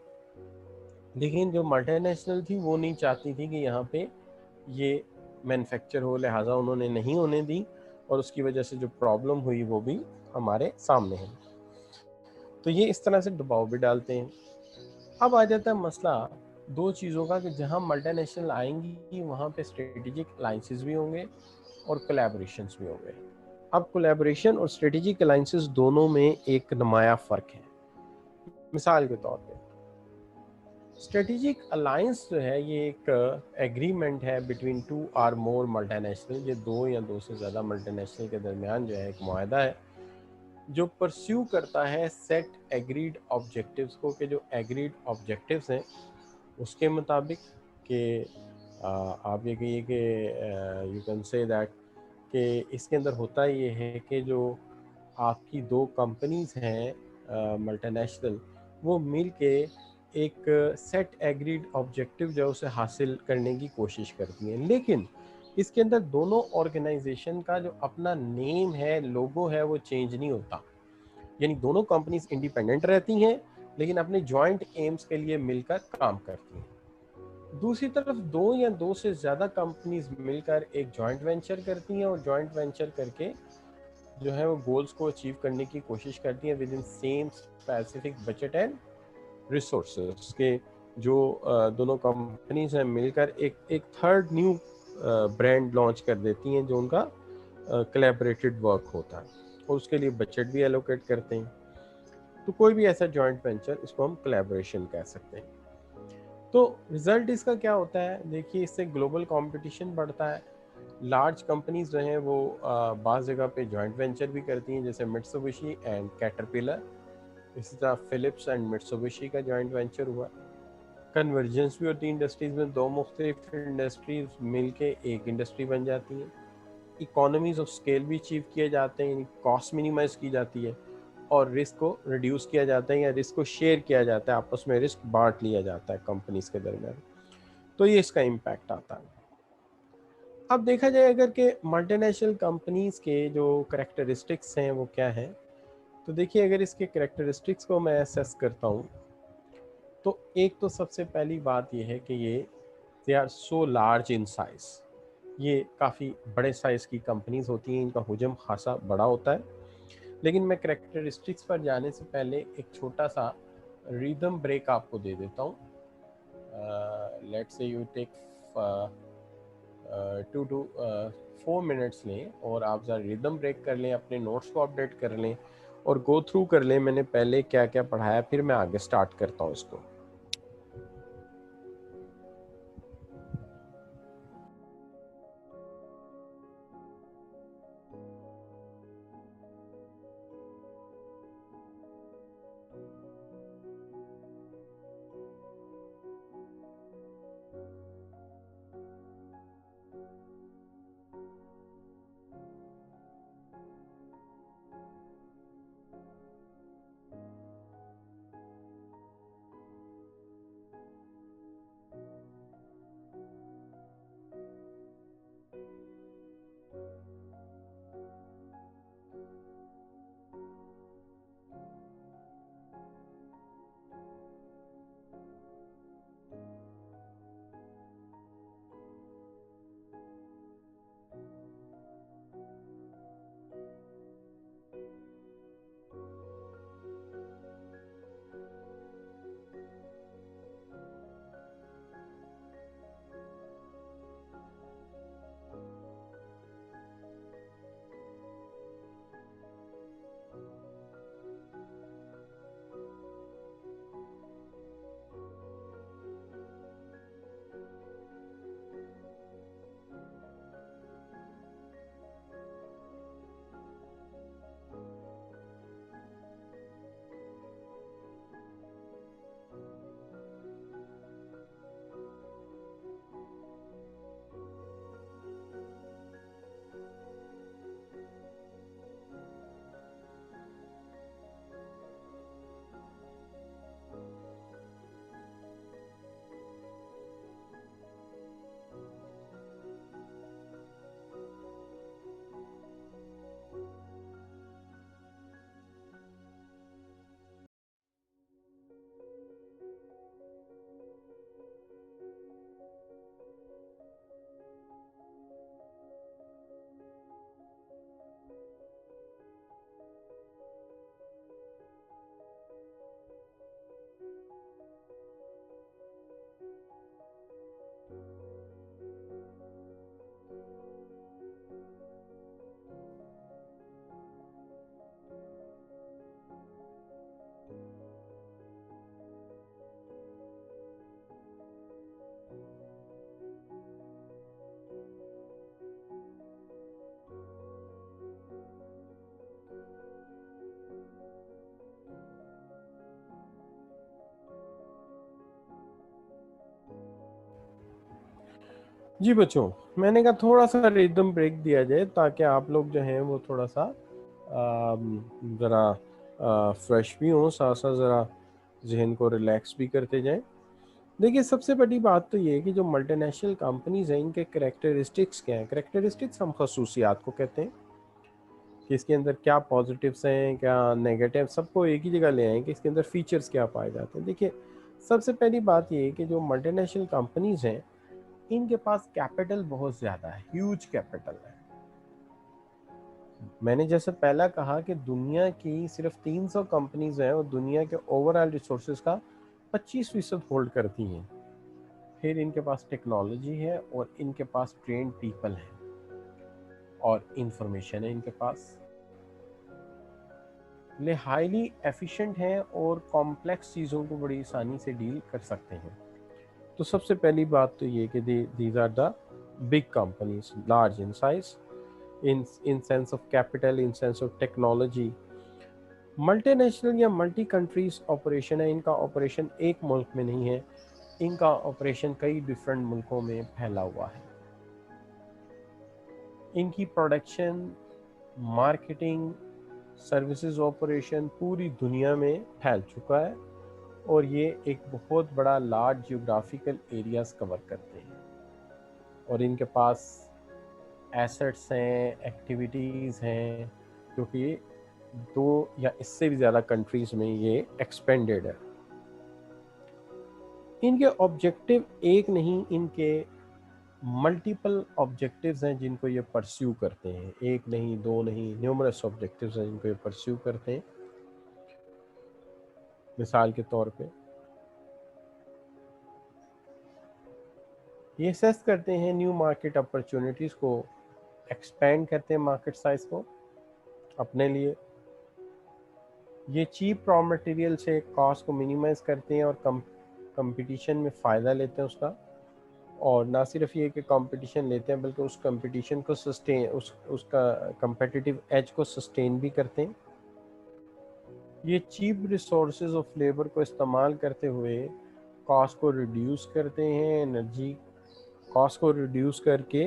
लेकिन जो मल्टीनेशनल थी वो नहीं चाहती थी कि यहाँ पे ये मैन्युफैक्चर हो, लिहाजा उन्होंने नहीं होने दी, और उसकी वजह से जो प्रॉब्लम हुई वो भी हमारे सामने है। तो ये इस तरह से दबाव भी डालते हैं। अब आ जाता है मसला दो चीज़ों का कि जहाँ मल्टीनेशनल आएंगी वहाँ पे स्ट्रेटेजिक अलाइंसेस भी होंगे और कोलैबोरेशंस भी होंगे। अब कोलैबोरेशन और स्ट्रेटेजिक अलाइंसेस दोनों में एक नुमाया फ़र्क है। मिसाल के तौर पे स्ट्रेटेजिक अलायंस जो है ये एक एग्रीमेंट है between two or more multinational, ये दो या दो से ज़्यादा मल्टीनेशनल के दरमियान जो है एक मुआहदा है जो परस्यू करता है सेट एग्रीड ऑब्जेक्टिव्स को, कि जो एग्रीड ऑब्जेक्टिव्स हैं उसके मुताबिक कि आप ये कहिए कि यू कैन से दैट कि इसके अंदर होता ये है कि जो आपकी दो कंपनीज हैं मल्टीनेशनल, वो मिल के एक सेट एग्रीड ऑब्जेक्टिव जो है उसे हासिल करने की कोशिश करती हैं, लेकिन इसके अंदर दोनों ऑर्गेनाइजेशन का जो अपना नेम है, लोगो है, वो चेंज नहीं होता। यानी दोनों कंपनीज इंडिपेंडेंट रहती हैं लेकिन अपने जॉइंट एम्स के लिए मिलकर काम करती हैं। दूसरी तरफ दो या दो से ज़्यादा कंपनीज मिलकर एक जॉइंट वेंचर करती हैं और जॉइंट वेंचर करके जो है वो गोल्स को अचीव करने की कोशिश करती हैं with in same specific budget and resources के। जो दोनों कंपनीज हैं मिलकर एक एक थर्ड न्यू ब्रांड लॉन्च कर देती हैं जो उनका कोलैबोरेटेड वर्क होता है और उसके लिए बजट भी एलोकेट करते हैं। तो कोई भी ऐसा जॉइंट वेंचर, इसको हम कोलैबोरेशन कह सकते हैं। तो रिजल्ट इसका क्या होता है, देखिए इससे ग्लोबल कंपटीशन बढ़ता है। लार्ज कंपनीज जो हैं वो बाज़ जगह पे जॉइंट वेंचर भी करती हैं, जैसे मित्सुबिशी एंड कैटरपिलर। इसी तरह फिलिप्स एंड मित्सुबिशी का जॉइंट वेंचर हुआ। कन्वर्जेंस भी होती है इंडस्ट्रीज में, दो मुख्तलिफ इंडस्ट्रीज मिलके एक इंडस्ट्री बन जाती हैं। इकोनॉमीज ऑफ स्केल भी अचीव किए जाते हैं, यानी कॉस्ट मिनिमाइज की जाती है और रिस्क को रिड्यूस किया जाता है या रिस्क को शेयर किया जाता है, आपस में रिस्क बांट लिया जाता है कंपनीज के दरमियान। तो ये इसका इम्पैक्ट आता है। अब देखा जाए अगर कि मल्टीनेशनल कंपनीज के जो करेक्टरिस्टिक्स हैं वो क्या हैं, तो देखिए अगर इसके करेक्टरिस्टिक्स को मैं असेस करता हूँ तो एक तो सबसे पहली बात ये है कि ये they are so large in size. ये काफ़ी बड़े साइज़ की कंपनीज होती हैं, इनका हुजम खासा बड़ा होता है। लेकिन मैं करेक्टरिस्टिक्स पर जाने से पहले एक छोटा सा रिदम ब्रेक आपको दे देता हूँ। Let's say you take 2 to 4 minutes लें और आप ज़रा रिदम ब्रेक कर लें, अपने नोट्स को अपडेट कर लें और गो थ्रू कर लें मैंने पहले क्या क्या पढ़ाया, फिर मैं आगे स्टार्ट करता हूँ इसको। जी बच्चों, मैंने कहा थोड़ा सा रिदम ब्रेक दिया जाए ताकि आप लोग जो हैं वो थोड़ा सा ज़रा फ्रेश भी हों, साथ साथ ज़रा जहन को रिलैक्स भी करते जाएं। देखिए सबसे बड़ी बात तो ये है कि जो मल्टीनेशनल कंपनीज हैं इनके करेक्टरिस्टिक्स क्या हैं। करेक्टरिस्टिक्स हम खसूसियात को कहते हैं कि इसके अंदर क्या पॉजिटिव्स हैं क्या नेगेटिव, सबको एक ही जगह ले आएँ कि इसके अंदर फीचर्स क्या पाए जाते हैं। देखिए सबसे पहली बात ये है कि जो मल्टीनेशनल कंपनीज हैं इनके पास कैपिटल बहुत ज़्यादा है, ह्यूज कैपिटल है। मैंने जैसे पहला कहा कि दुनिया की सिर्फ 300 कंपनीज हैं और दुनिया के ओवरऑल रिसोर्सेज का 25% होल्ड करती हैं। फिर इनके पास टेक्नोलॉजी है और इनके पास ट्रेंड पीपल हैं और इंफॉर्मेशन है इनके पास, ये हाईली एफिशिएंट हैं और कॉम्प्लेक्स चीज़ों को बड़ी आसानी से डील कर सकते हैं। तो सबसे पहली बात तो ये कि these are the big companies, large in size, in sense of capital, in sense of technology। Multinational या मल्टी कंट्रीज ऑपरेशन है, इनका ऑपरेशन एक मुल्क में नहीं है, इनका ऑपरेशन कई डिफरेंट मुल्कों में फैला हुआ है। इनकी प्रोडक्शन, मार्केटिंग, सर्विसेज ऑपरेशन पूरी दुनिया में फैल चुका है और ये एक बहुत बड़ा लार्ज जियोग्राफिकल एरियाज कवर करते हैं और इनके पास एसेट्स हैं, एक्टिविटीज़ हैं, क्योंकि 2 या इससे भी ज़्यादा कंट्रीज़ में ये एक्सपेंडेड है। इनके ऑब्जेक्टिव एक नहीं, इनके मल्टीपल ऑब्जेक्टिव्स हैं जिनको ये परस्यू करते हैं, एक नहीं, 2 नहीं, न्यूमरस ऑब्जेक्टिव्स हैं जिनको ये परस्यू करते हैं। मिसाल के तौर पे ये असेस करते हैं न्यू मार्केट अपॉर्चुनिटीज़ को, एक्सपेंड करते हैं मार्केट साइज को अपने लिए। ये चीप रॉ मटेरियल से कॉस्ट को मिनिमाइज करते हैं और कंपटीशन में फ़ायदा लेते हैं उसका, और ना सिर्फ ये कि कंपटीशन लेते हैं बल्कि उस कंपटीशन को सस्टेन, उसका कंपेटिटिव एज को सस्टेन भी करते हैं। ये चीप रिसोर्सेज ऑफ लेबर को इस्तेमाल करते हुए कॉस्ट को रिड्यूस करते हैं, एनर्जी कॉस्ट को रिड्यूस करके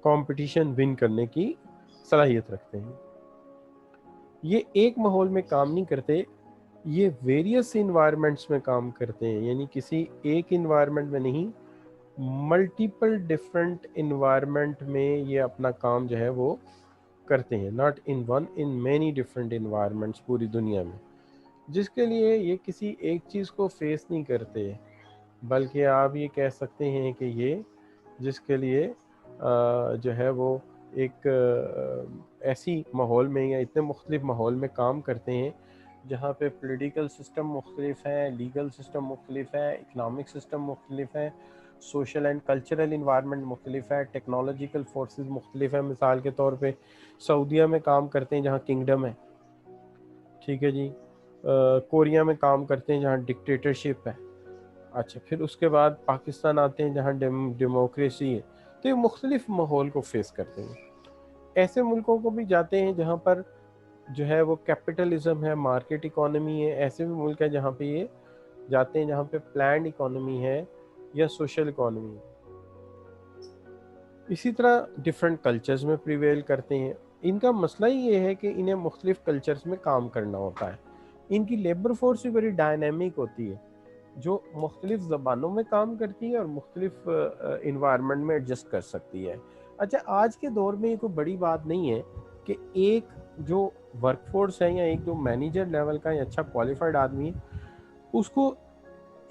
कंपटीशन विन करने की सलाहियत रखते हैं। ये एक माहौल में काम नहीं करते, ये वेरियस इन्वायरमेंट्स में काम करते हैं, यानी किसी एक इन्वायरमेंट में नहीं, मल्टीपल डिफरेंट इन्वायरमेंट में ये अपना काम जो है वो करते हैं, not in one, in many different environments पूरी दुनिया में, जिसके लिए ये किसी एक चीज़ को फेस नहीं करते, बल्कि आप ये कह सकते हैं कि ये जिसके लिए जो है वो एक ऐसी माहौल में या इतने मुख्तलिफ माहौल में काम करते हैं जहाँ पे पॉलिटिकल सिस्टम मुख्तलिफ है, लीगल सिस्टम मुख्तलिफ है, इकनॉमिक सिस्टम मुख्तलिफ है, सोशल एंड कल्चरल इन्वायरमेंट मुख्तलिफ है, टेक्नोलॉजिकल फोर्सेस मुख्तलिफ है। मिसाल के तौर पे सऊदीया में काम करते हैं जहाँ किंगडम है, ठीक है जी, कोरिया में काम करते हैं जहाँ डिक्टेटरशिप है, अच्छा, फिर उसके बाद पाकिस्तान आते हैं जहाँ डेमोक्रेसी है। तो ये मुख्तलिफ माहौल को फेस करते हैं। ऐसे मुल्कों को भी जाते हैं जहाँ पर जो है वो कैपिटलिज्म है, मार्केट इकोनॉमी है। ऐसे भी मुल्क है जहाँ पे ये जाते हैं जहाँ पे प्लान्ड इकोनॉमी है या सोशल इकोनॉमी है। इसी तरह डिफरेंट कल्चर्स में प्रिवेल करते हैं। इनका मसला ही ये है कि इन्हें मुख्तलिफ कल्चर्स में काम करना होता है। इनकी लेबर फोर्स भी बड़ी डायनेमिक होती है, जो मुख्तलिफ ज़बानों में काम करती है और मुख्तलिफ इन्वायरमेंट में एडजस्ट कर सकती है। अच्छा, आज के दौर में ये कोई बड़ी बात नहीं है कि एक जो वर्कफोर्स है या एक जो मैनेजर लेवल का या अच्छा क्वालिफाइड आदमी है उसको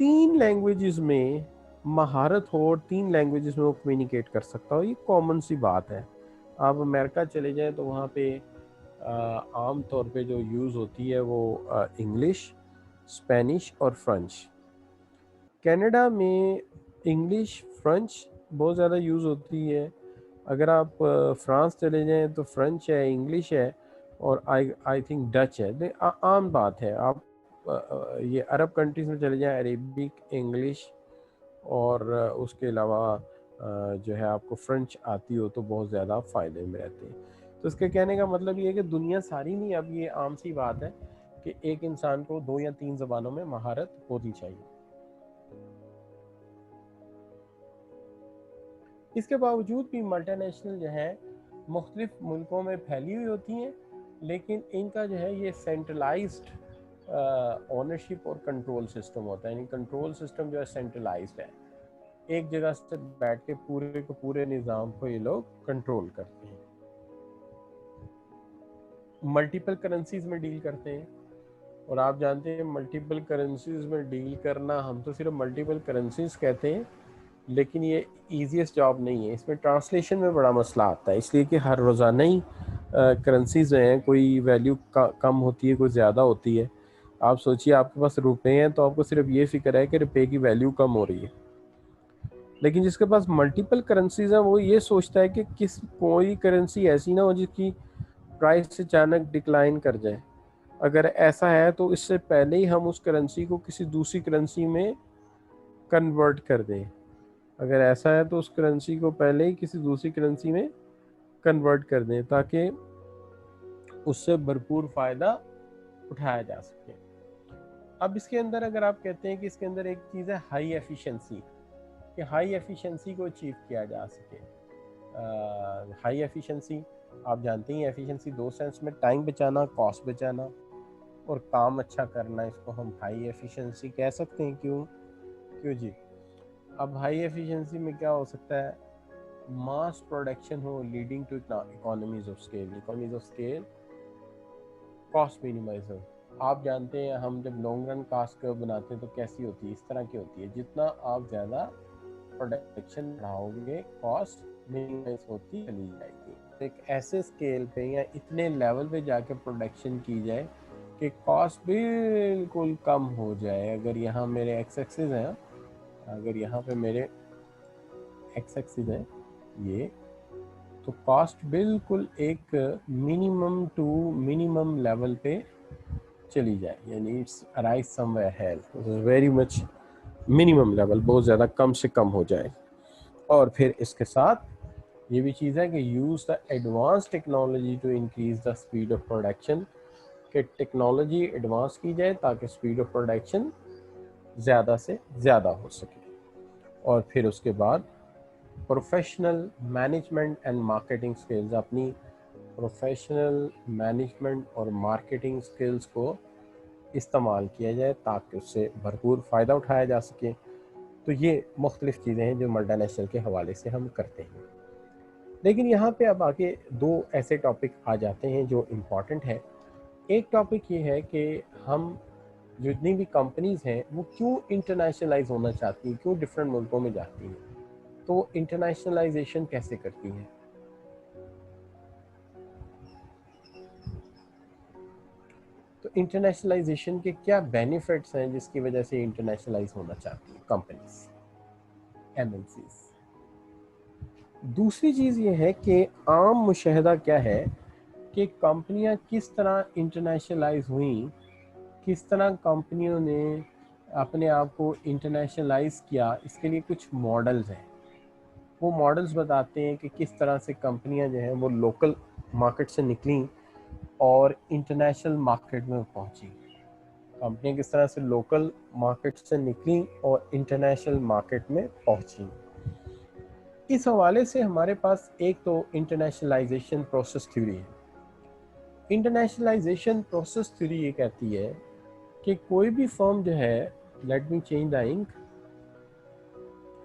3 लैंग्वेजेस में महारत हो और 3 लैंग्वेजेस में वो कम्युनिकेट कर सकता हो, ये कॉमन सी बात है। आप अमेरिका चले जाएं तो वहाँ पे आम तौर पे जो यूज़ होती है वो इंग्लिश, स्पेनिश और फ्रेंच। कनाडा में इंग्लिश, फ्रेंच बहुत ज़्यादा यूज़ होती है। अगर आप फ्रांस चले जाएं तो फ्रेंच है, इंग्लिश है और आई थिंक डच है। आम बात है। आप ये अरब कंट्रीज़ में चले जाएं, अरेबिक, इंग्लिश और उसके अलावा जो है आपको फ्रेंच आती हो तो बहुत ज़्यादा फ़ायदे में रहते हैं। तो इसके कहने का मतलब ये है कि दुनिया सारी नहीं, अब ये आम सी बात है कि एक इंसान को 2 या 3 ज़बानों में महारत होनी चाहिए। इसके बावजूद भी मल्टीनेशनल जो है मुख्तलिफ मुल्कों में फैली हुई होती हैं, लेकिन इनका जो है ये सेंट्रलाइज्ड ओनरशिप और कंट्रोल सिस्टम होता है। यानी कंट्रोल सिस्टम जो है सेंट्रलाइज्ड है, एक जगह से बैठ के पूरे को पूरे निज़ाम को ये लोग कंट्रोल करते हैं। मल्टीपल करेंसीज में डील करते हैं, और आप जानते हैं मल्टीपल करेंसीज में डील करना, हम तो सिर्फ मल्टीपल करेंसीज कहते हैं, लेकिन ये ईजीएस्ट जॉब नहीं है। इसमें ट्रांसलेशन में बड़ा मसला आता है, इसलिए कि हर रोज़ाना ही करेंसीज जो हैं कोई वैल्यू कम होती है, कोई ज़्यादा होती है। आप सोचिए आपके पास रुपए हैं तो आपको सिर्फ ये फिक्र है कि रुपए की वैल्यू कम हो रही है, लेकिन जिसके पास मल्टीपल करेंसीज हैं वो ये सोचता है कि कोई करेंसी ऐसी ना हो जिसकी प्राइस अचानक डिक्लाइन कर जाए। अगर ऐसा है तो इससे पहले ही हम उस करेंसी को किसी दूसरी करेंसी में कन्वर्ट कर दें। अगर ऐसा है तो उस करेंसी को पहले ही किसी दूसरी करेंसी में कन्वर्ट कर दें, ताकि उससे भरपूर फ़ायदा उठाया जा सके। अब इसके अंदर अगर आप कहते हैं कि इसके अंदर एक चीज़ है हाई एफिशिएंसी, कि हाई एफिशिएंसी को अचीव किया जा सके। हाई एफिशिएंसी आप जानते ही, एफिशिएंसी दो सेंस में, टाइम बचाना, कॉस्ट बचाना और काम अच्छा करना, इसको हम हाई एफिशिएंसी कह सकते हैं। क्यों क्यों जी? अब हाई एफिशिएंसी में क्या हो सकता है? मास प्रोडक्शन हो leading to economies of scale, economies of scale, cost minimize हो। आप जानते हैं हम जब लॉन्ग रन कॉस्ट कर्व बनाते हैं तो कैसी होती है? इस तरह की होती है, जितना आप ज़्यादा प्रोडक्शन बढ़ाओगे कॉस्ट मिनिमाइज होती चली जाएगी। एक ऐसे स्केल पे या इतने लेवल पे जाके प्रोडक्शन की जाए कि कॉस्ट बिल्कुल कम हो जाए। अगर यहाँ मेरे एक्स एक्सिस हैं, अगर यहाँ पे मेरे एक्स एक्सिस है ये, तो कॉस्ट बिल्कुल एक मिनिमम टू मिनिमम लेवल पे चली जाए, यानी it's arise somewhere health very much minimum level, बहुत ज़्यादा कम से कम हो जाए। और फिर इसके साथ ये भी चीज़ है कि use the advance technology to increase the speed of production, कि टेक्नोलॉजी एडवांस की जाए ताकि स्पीड ऑफ प्रोडक्शन ज़्यादा से ज़्यादा हो सके। और फिर उसके बाद professional management and marketing skills, अपनी प्रोफेशनल मैनेजमेंट और मार्केटिंग स्किल्स को इस्तेमाल किया जाए ताकि उससे भरपूर फ़ायदा उठाया जा सके। तो ये मुख्तलिफ़ चीज़ें हैं जो मल्टीनेशनल के हवाले से हम करते हैं। लेकिन यहाँ पे अब आगे दो ऐसे टॉपिक आ जाते हैं जो इम्पॉर्टेंट है। एक टॉपिक ये है कि हम जितनी भी कंपनीज़ हैं वो क्यों इंटरनेशनलाइज होना चाहती हैं, क्यों डिफरेंट मुल्कों में जाती हैं, तो इंटरनेशनलाइजेशन कैसे करती हैं। तो इंटरनेशनलाइजेशन के क्या बेनिफिट्स हैं जिसकी वजह से इंटरनेशनलाइज होना चाहती हैं कंपनीज, एमएनसीज। दूसरी चीज़ ये है कि आम मुशाहिदा क्या है कि कंपनियां किस तरह इंटरनेशनलाइज हुई, किस तरह कंपनियों ने अपने आप को इंटरनेशनलाइज किया। इसके लिए कुछ मॉडल्स हैं, वो मॉडल्स बताते हैं कि किस तरह से कंपनियां जो हैं वो लोकल मार्केट से निकली और इंटरनेशनल मार्केट में पहुंची। कंपनियां किस तरह से लोकल मार्केट से निकली और इंटरनेशनल मार्केट में पहुंची। इस हवाले से हमारे पास एक तो इंटरनेशनलाइजेशन प्रोसेस थ्योरी है। इंटरनेशनलाइजेशन प्रोसेस थ्योरी ये कहती है कि कोई भी फर्म जो है, let me change the ink,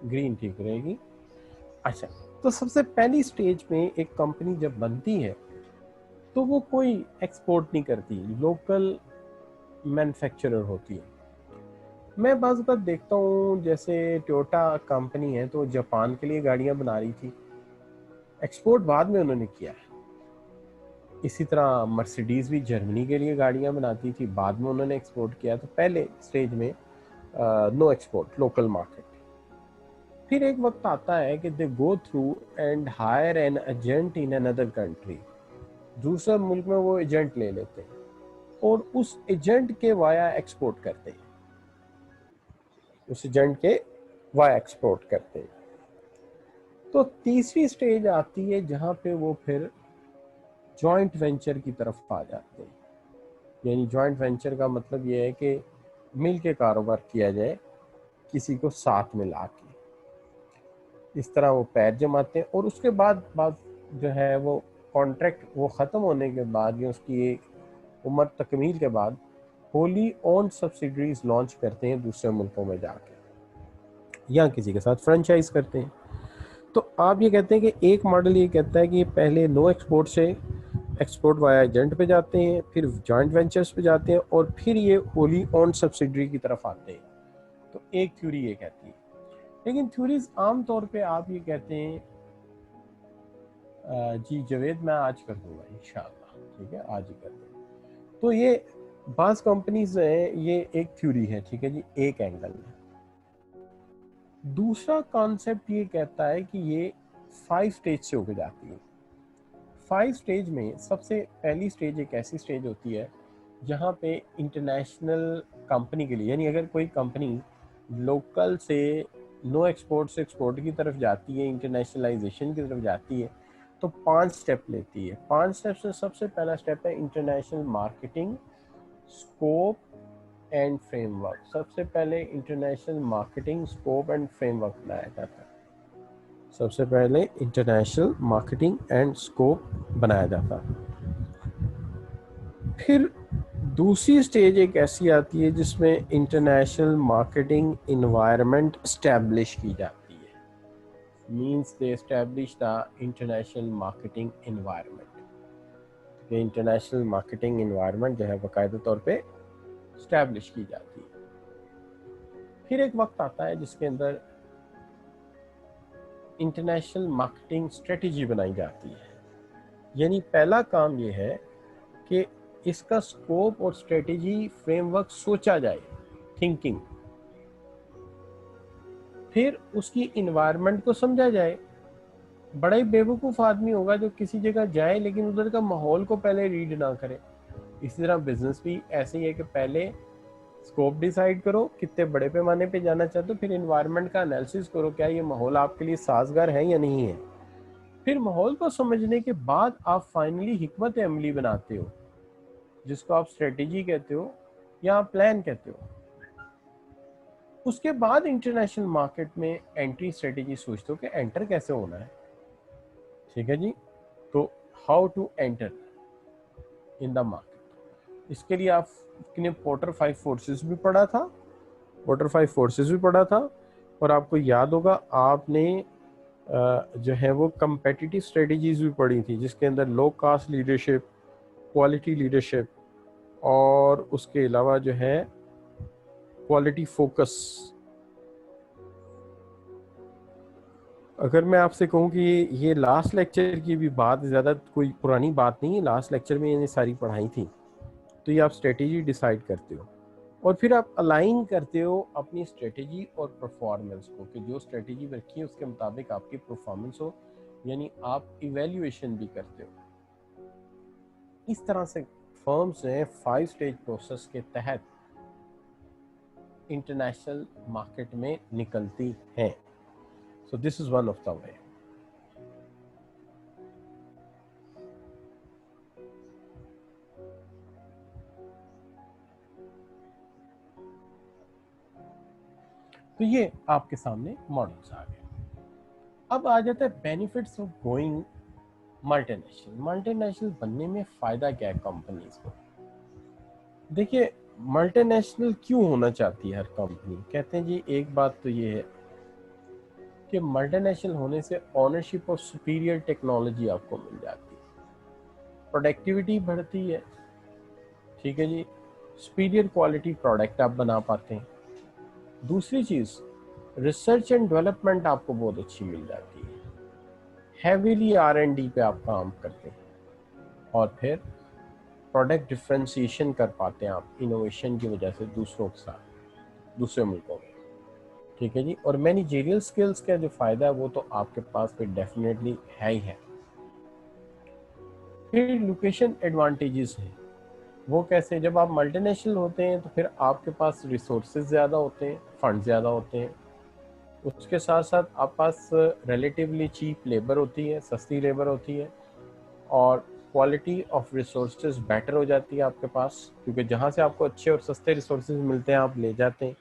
green ठीक रहेगी। अच्छा, तो सबसे पहली स्टेज में एक कंपनी जब बनती है तो वो कोई एक्सपोर्ट नहीं करती, लोकल मैन्युफैक्चरर होती है। मैं बाज़ वक़्त देखता हूँ जैसे टोयोटा कंपनी है तो जापान के लिए गाड़ियाँ बना रही थी, एक्सपोर्ट बाद में उन्होंने किया है। इसी तरह मर्सिडीज़ भी जर्मनी के लिए गाड़ियाँ बनाती थी, बाद में उन्होंने एक्सपोर्ट किया। तो पहले स्टेज में नो एक्सपोर्ट, लोकल मार्केट। फिर एक वक्त आता है कि they go through and hire an agent in another country, दूसरे मुल्क में वो एजेंट ले लेते हैं और उस एजेंट के वाया एक्सपोर्ट करते हैं, उस एजेंट के वाया एक्सपोर्ट करते हैं। तो तीसरी स्टेज आती है जहां पे वो फिर जॉइंट वेंचर की तरफ आ जाते हैं। यानी जॉइंट वेंचर का मतलब ये है कि मिल के कारोबार किया जाए, किसी को साथ मिला के। इस तरह वो पैर जमाते हैं और उसके बाद जो है वो कॉन्ट्रैक्ट वो ख़त्म होने के बाद या उसकी एक उम्र तकमील के बाद होली ओन्ड सब्सिडरीज लॉन्च करते हैं दूसरे मुल्कों में जाके, या किसी के साथ फ्रेंचाइज करते हैं। तो आप ये कहते हैं कि एक मॉडल ये कहता है कि पहले नो एक्सपोर्ट से एक्सपोर्ट वाया एजेंट पे जाते हैं, फिर जॉइंट वेंचर्स पे जाते हैं, और फिर ये होली ओन्ड सब्सिडरी की तरफ आते हैं। तो एक थ्योरी ये कहती है, लेकिन थ्योरीज आम तौर पे आप ये कहते हैं जी जवेद मैं आज कर दूंगा इंशाल्लाह, ठीक है आज ही कर दूंगा। तो ये बास कंपनीज हैं, ये एक थ्योरी है, ठीक है जी, एक एंगल है। दूसरा कॉन्सेप्ट ये कहता है कि ये 5 स्टेज से होकर जाती है। 5 स्टेज में सबसे पहली स्टेज एक ऐसी स्टेज होती है जहाँ पे इंटरनेशनल कंपनी के लिए, यानी अगर कोई कंपनी लोकल से नो एक्सपोर्ट से एक्सपोर्ट की तरफ जाती है, इंटरनेशनलाइजेशन की तरफ जाती है, तो 5 स्टेप लेती है। 5 स्टेप से सबसे पहला स्टेप है international marketing, scope and framework. सबसे पहले international marketing, scope and framework बनाया जाता है। सबसे पहले इंटरनेशनल मार्केटिंग एंड स्कोप बनाया जाता है। फिर दूसरी स्टेज एक ऐसी आती है जिसमें इंटरनेशनल मार्केटिंग इन्वायरमेंट इस्टेब्लिश की जाती है। Means they establish the international marketing environment. ये इंटरनेशनल मार्केटिंग इन्वायरमेंट जो है बाकायदा तौर पे इस्टेब्लिश की जाती है। फिर एक वक्त आता है जिसके अंदर इंटरनेशनल मार्केटिंग स्ट्रेटजी बनाई जाती है। यानी पहला काम ये है कि इसका स्कोप और स्ट्रेटजी फ्रेमवर्क सोचा जाए, थिंकिंग। फिर उसकी इन्वायरमेंट को समझा जाए। बड़ा ही बेवकूफ़ आदमी होगा जो किसी जगह जाए लेकिन उधर का माहौल को पहले रीड ना करे। इसी तरह बिजनेस भी ऐसे ही है कि पहले स्कोप डिसाइड करो, कितने बड़े पैमाने पे जाना चाहते हो, फिर इन्वायरमेंट का एनालिसिस करो, क्या ये माहौल आपके लिए साजगार है या नहीं है। फिर माहौल को समझने के बाद आप फाइनली हिकमत अमली बनाते हो, जिसको आप स्ट्रेटेजी कहते हो या प्लान कहते हो। उसके बाद इंटरनेशनल मार्केट में एंट्री स्ट्रेटेजी सोचते हो कि एंटर कैसे होना है, ठीक है जी। तो how to enter in the market, इसके लिए आपने पोर्टर 5 फोर्सेस भी पढ़ा था, पोर्टर 5 फोर्सेस भी पढ़ा था, और आपको याद होगा आपने जो है वो कंपेटिटिव स्ट्रेटेजीज भी पढ़ी थी, जिसके अंदर लो कास्ट लीडरशिप, क्वालिटी लीडरशिप, और उसके अलावा जो है क्वालिटी फोकस। अगर मैं आपसे कहूँ कि ये लास्ट लेक्चर की भी बात, ज़्यादा कोई पुरानी बात नहीं है, लास्ट लेक्चर में ये सारी पढ़ाई थी। तो ये आप स्ट्रेटेजी डिसाइड करते हो और फिर आप अलाइन करते हो अपनी स्ट्रेटेजी और परफॉर्मेंस को, कि जो स्ट्रेटेजी रखी है उसके मुताबिक आपकी परफॉर्मेंस हो, यानी आप इवेल्युएशन भी करते हो। इस तरह से फर्म्स हैं 5 स्टेज प्रोसेस के तहत इंटरनेशनल मार्केट में निकलती हैं। So this is one of the way. तो ये आपके सामने मॉडल्स आ गए। अब आ जाता है benefits of going multinational. Multinational बनने में फायदा क्या है कंपनीज को? देखिए, मल्टीनेशनल क्यों होना चाहती है हर कंपनी? कहते हैं जी एक बात तो ये है कि मल्टीनेशनल होने से ओनरशिप ऑफ सुपीरियर टेक्नोलॉजी आपको मिल जाती है, प्रोडक्टिविटी बढ़ती है, ठीक है जी, सुपीरियर क्वालिटी प्रोडक्ट आप बना पाते हैं। दूसरी चीज़, रिसर्च एंड डेवलपमेंट आपको बहुत अच्छी मिल जाती है, हैवीली R&D पे आप काम करते हैं, और फिर प्रोडक्ट डिफ्रेंशिएशन कर पाते हैं आप इनोवेशन की वजह से दूसरों के साथ, दूसरे मुल्कों में, ठीक है जी। और मैनेजरियल स्किल्स का जो फ़ायदा है वो तो आपके पास फिर डेफिनेटली है ही है। फिर लोकेशन एडवांटेजेस हैं। वो कैसे? जब आप मल्टीनेशनल होते हैं तो फिर आपके पास रिसोर्सेज ज़्यादा होते हैं, फंड ज़्यादा होते हैं, उसके साथ साथ आप पास रिलेटिवली चीप लेबर होती है, सस्ती लेबर होती है, और क्वालिटी ऑफ रिसोर्सेज बेटर हो जाती है आपके पास, क्योंकि जहाँ से आपको अच्छे और सस्ते रिसोर्सेज मिलते हैं आप ले जाते हैं।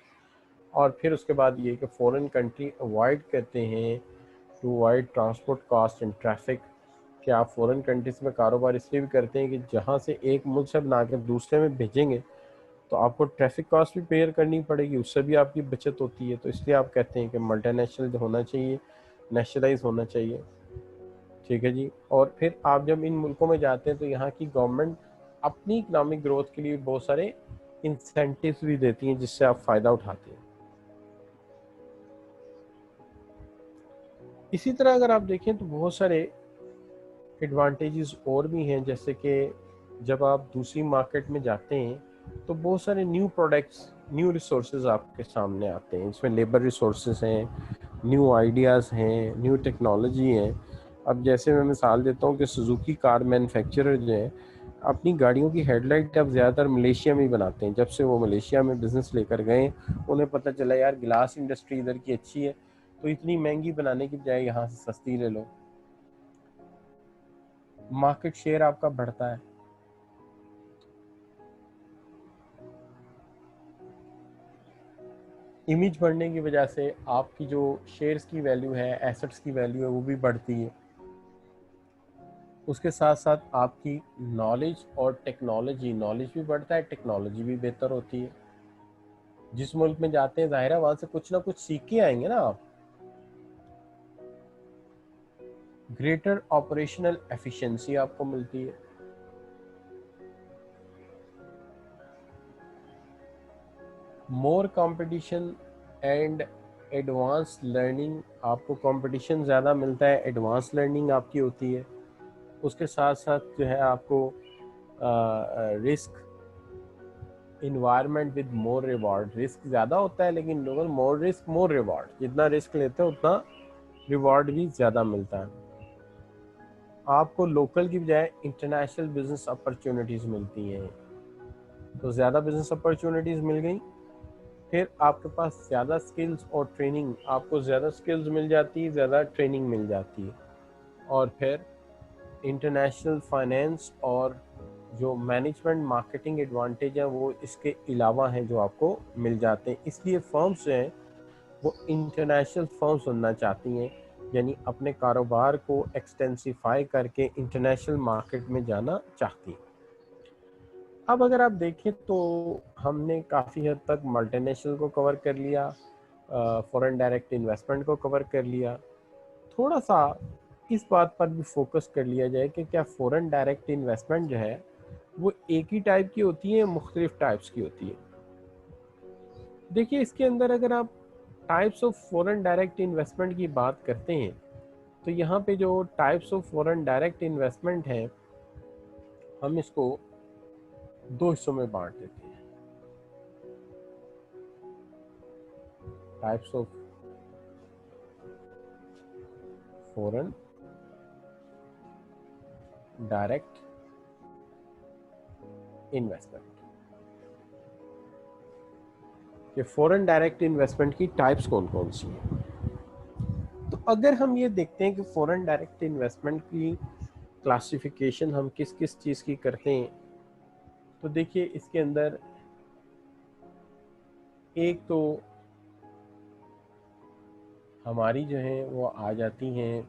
और फिर उसके बाद ये कि फॉरेन कंट्री अवॉइड करते हैं to avoid transport cost and traffic, कि आप फॉरेन कंट्रीज में कारोबार इसलिए भी करते हैं कि जहाँ से एक मुल्क से बना कर दूसरे में भेजेंगे तो आपको ट्रैफिक कॉस्ट भी पेयर करनी पड़ेगी, उससे भी आपकी बचत होती है। तो इसलिए आप कहते हैं कि मल्टीनेशनल होना चाहिए, नेशनलाइज होना चाहिए। ठीक है जी। और फिर आप जब इन मुल्कों में जाते हैं तो यहाँ की गवर्नमेंट अपनी इकोनॉमिक ग्रोथ के लिए बहुत सारे इंसेंटिव्स भी देती हैं जिससे आप फ़ायदा उठाते हैं। इसी तरह अगर आप देखें तो बहुत सारे एडवांटेजेस और भी हैं, जैसे कि जब आप दूसरी मार्केट में जाते हैं तो बहुत सारे न्यू प्रोडक्ट्स, न्यू रिसोर्सेज आपके सामने आते हैं। इसमें लेबर रिसोर्सेज हैं, न्यू आइडियाज़ हैं, न्यू टेक्नोलॉजी हैं। अब जैसे मैं मिसाल देता हूँ कि सुजुकी कार मैन्युफैक्चरर जो है अपनी गाड़ियों की हेडलाइट अब ज़्यादातर मलेशिया में ही बनाते हैं। जब से वो मलेशिया में बिज़नेस लेकर गए, उन्हें पता चला यार गिलास इंडस्ट्री इधर की अच्छी है, तो इतनी महंगी बनाने की बजाय यहाँ से सस्ती ले लो। मार्केट शेयर आपका बढ़ता है। इमेज बढ़ने की वजह से आपकी जो शेयर्स की वैल्यू है, एसेट्स की वैल्यू है, वो भी बढ़ती है। उसके साथ साथ आपकी नॉलेज और टेक्नोलॉजी, नॉलेज भी बढ़ता है, टेक्नोलॉजी भी बेहतर होती है। जिस मुल्क में जाते हैं जाहिर है वहाँ से कुछ ना कुछ सीख के आएंगे ना आप। ग्रेटर ऑपरेशनल एफिशिएंसी आपको मिलती है। मोर कंपटीशन एंड एडवांस लर्निंग, आपको कंपटीशन ज़्यादा मिलता है, एडवांस लर्निंग आपकी होती है। उसके साथ साथ जो है आपको risk environment with more reward, risk ज़्यादा होता है लेकिन लोगों मोर रिस्क मोर रिवॉर्ड, जितना रिस्क लेते हैं उतना रिवॉर्ड भी ज़्यादा मिलता है। आपको लोकल की बजाय इंटरनेशनल बिजनेस अपॉर्चुनिटीज़ मिलती हैं, तो ज़्यादा बिजनेस अपॉर्चुनिटीज़ मिल गई। फिर आपके पास ज़्यादा स्किल्स और ट्रेनिंग, आपको ज़्यादा स्किल्स मिल जाती है, ज़्यादा ट्रेनिंग मिल जाती है। और फिर इंटरनेशनल फाइनेंस और जो मैनेजमेंट मार्केटिंग एडवांटेज है वो इसके अलावा हैं जो आपको मिल जाते हैं। इसलिए फर्म्स जो हैं वो इंटरनेशनल फर्म्स बनना चाहती हैं, यानी अपने कारोबार को एक्सटेंसिफाई करके इंटरनेशनल मार्केट में जाना चाहती हैं। अब अगर आप देखें तो हमने काफ़ी हद तक मल्टीनेशनल को कवर कर लिया, फॉरेन डायरेक्ट इन्वेस्टमेंट को कवर कर लिया। थोड़ा सा इस बात पर भी फोकस कर लिया जाए कि क्या फॉरेन डायरेक्ट इन्वेस्टमेंट जो है वो एक ही टाइप की होती है, मुख्तलिफ टाइप्स की होती है। देखिए इसके अंदर अगर आप types of foreign direct investment की बात करते हैं तो यहाँ पे जो types of foreign direct investment है हम इसको दो हिस्सों में बांट देते हैं। Types of foreign direct investment, कि फॉरेन डायरेक्ट इन्वेस्टमेंट की टाइप्स कौन कौन सी हैं। तो अगर हम ये देखते हैं कि फॉरेन डायरेक्ट इन्वेस्टमेंट की क्लासिफिकेशन हम किस किस चीज़ की करते हैं, तो देखिए इसके अंदर एक तो हमारी जो है वो आ जाती हैं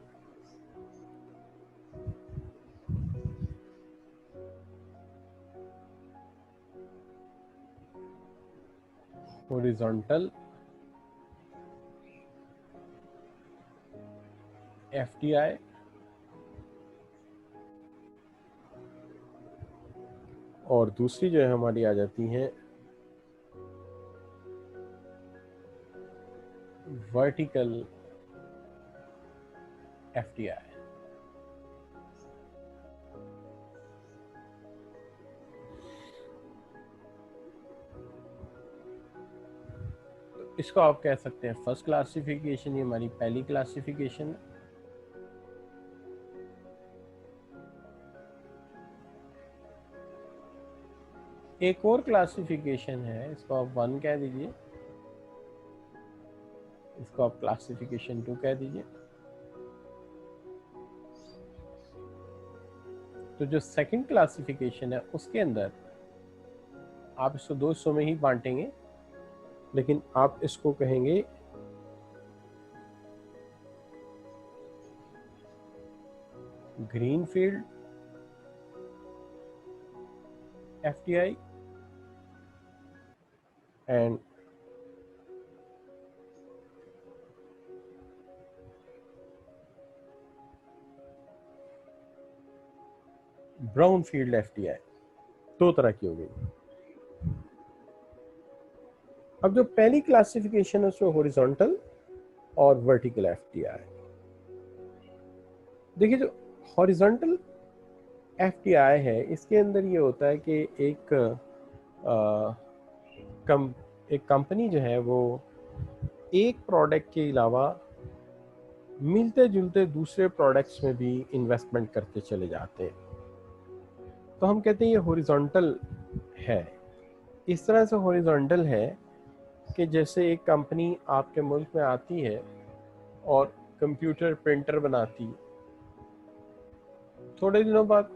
हॉरिजॉन्टल एफडीआई और दूसरी जो है हमारी आ जाती हैं वर्टिकल एफडीआई। इसको आप कह सकते हैं फर्स्ट क्लासिफिकेशन, ये हमारी पहली क्लासिफिकेशन है। एक और क्लासिफिकेशन है, इसको आप 1 कह दीजिए, इसको आप क्लासिफिकेशन 2 कह दीजिए। तो जो सेकंड क्लासिफिकेशन है उसके अंदर आप इसको दो हिस्सों में ही बांटेंगे, लेकिन आप इसको कहेंगे greenfield FDI and brown field FDI, दो तरह की हो गई। अब जो पहली क्लासिफिकेशन है उसमें हॉरिजॉन्टल और वर्टिकल एफडीआई। देखिए जो हॉरिजॉन्टल एफडीआई है इसके अंदर ये होता है कि एक कंपनी जो है वो एक प्रोडक्ट के अलावा मिलते जुलते दूसरे प्रोडक्ट्स में भी इन्वेस्टमेंट करते चले जाते हैं, तो हम कहते हैं ये हॉरिजॉन्टल है। इस तरह से हॉरिजॉन्टल है कि जैसे एक कंपनी आपके मुल्क में आती है और कंप्यूटर प्रिंटर बनाती है, थोड़े दिनों बाद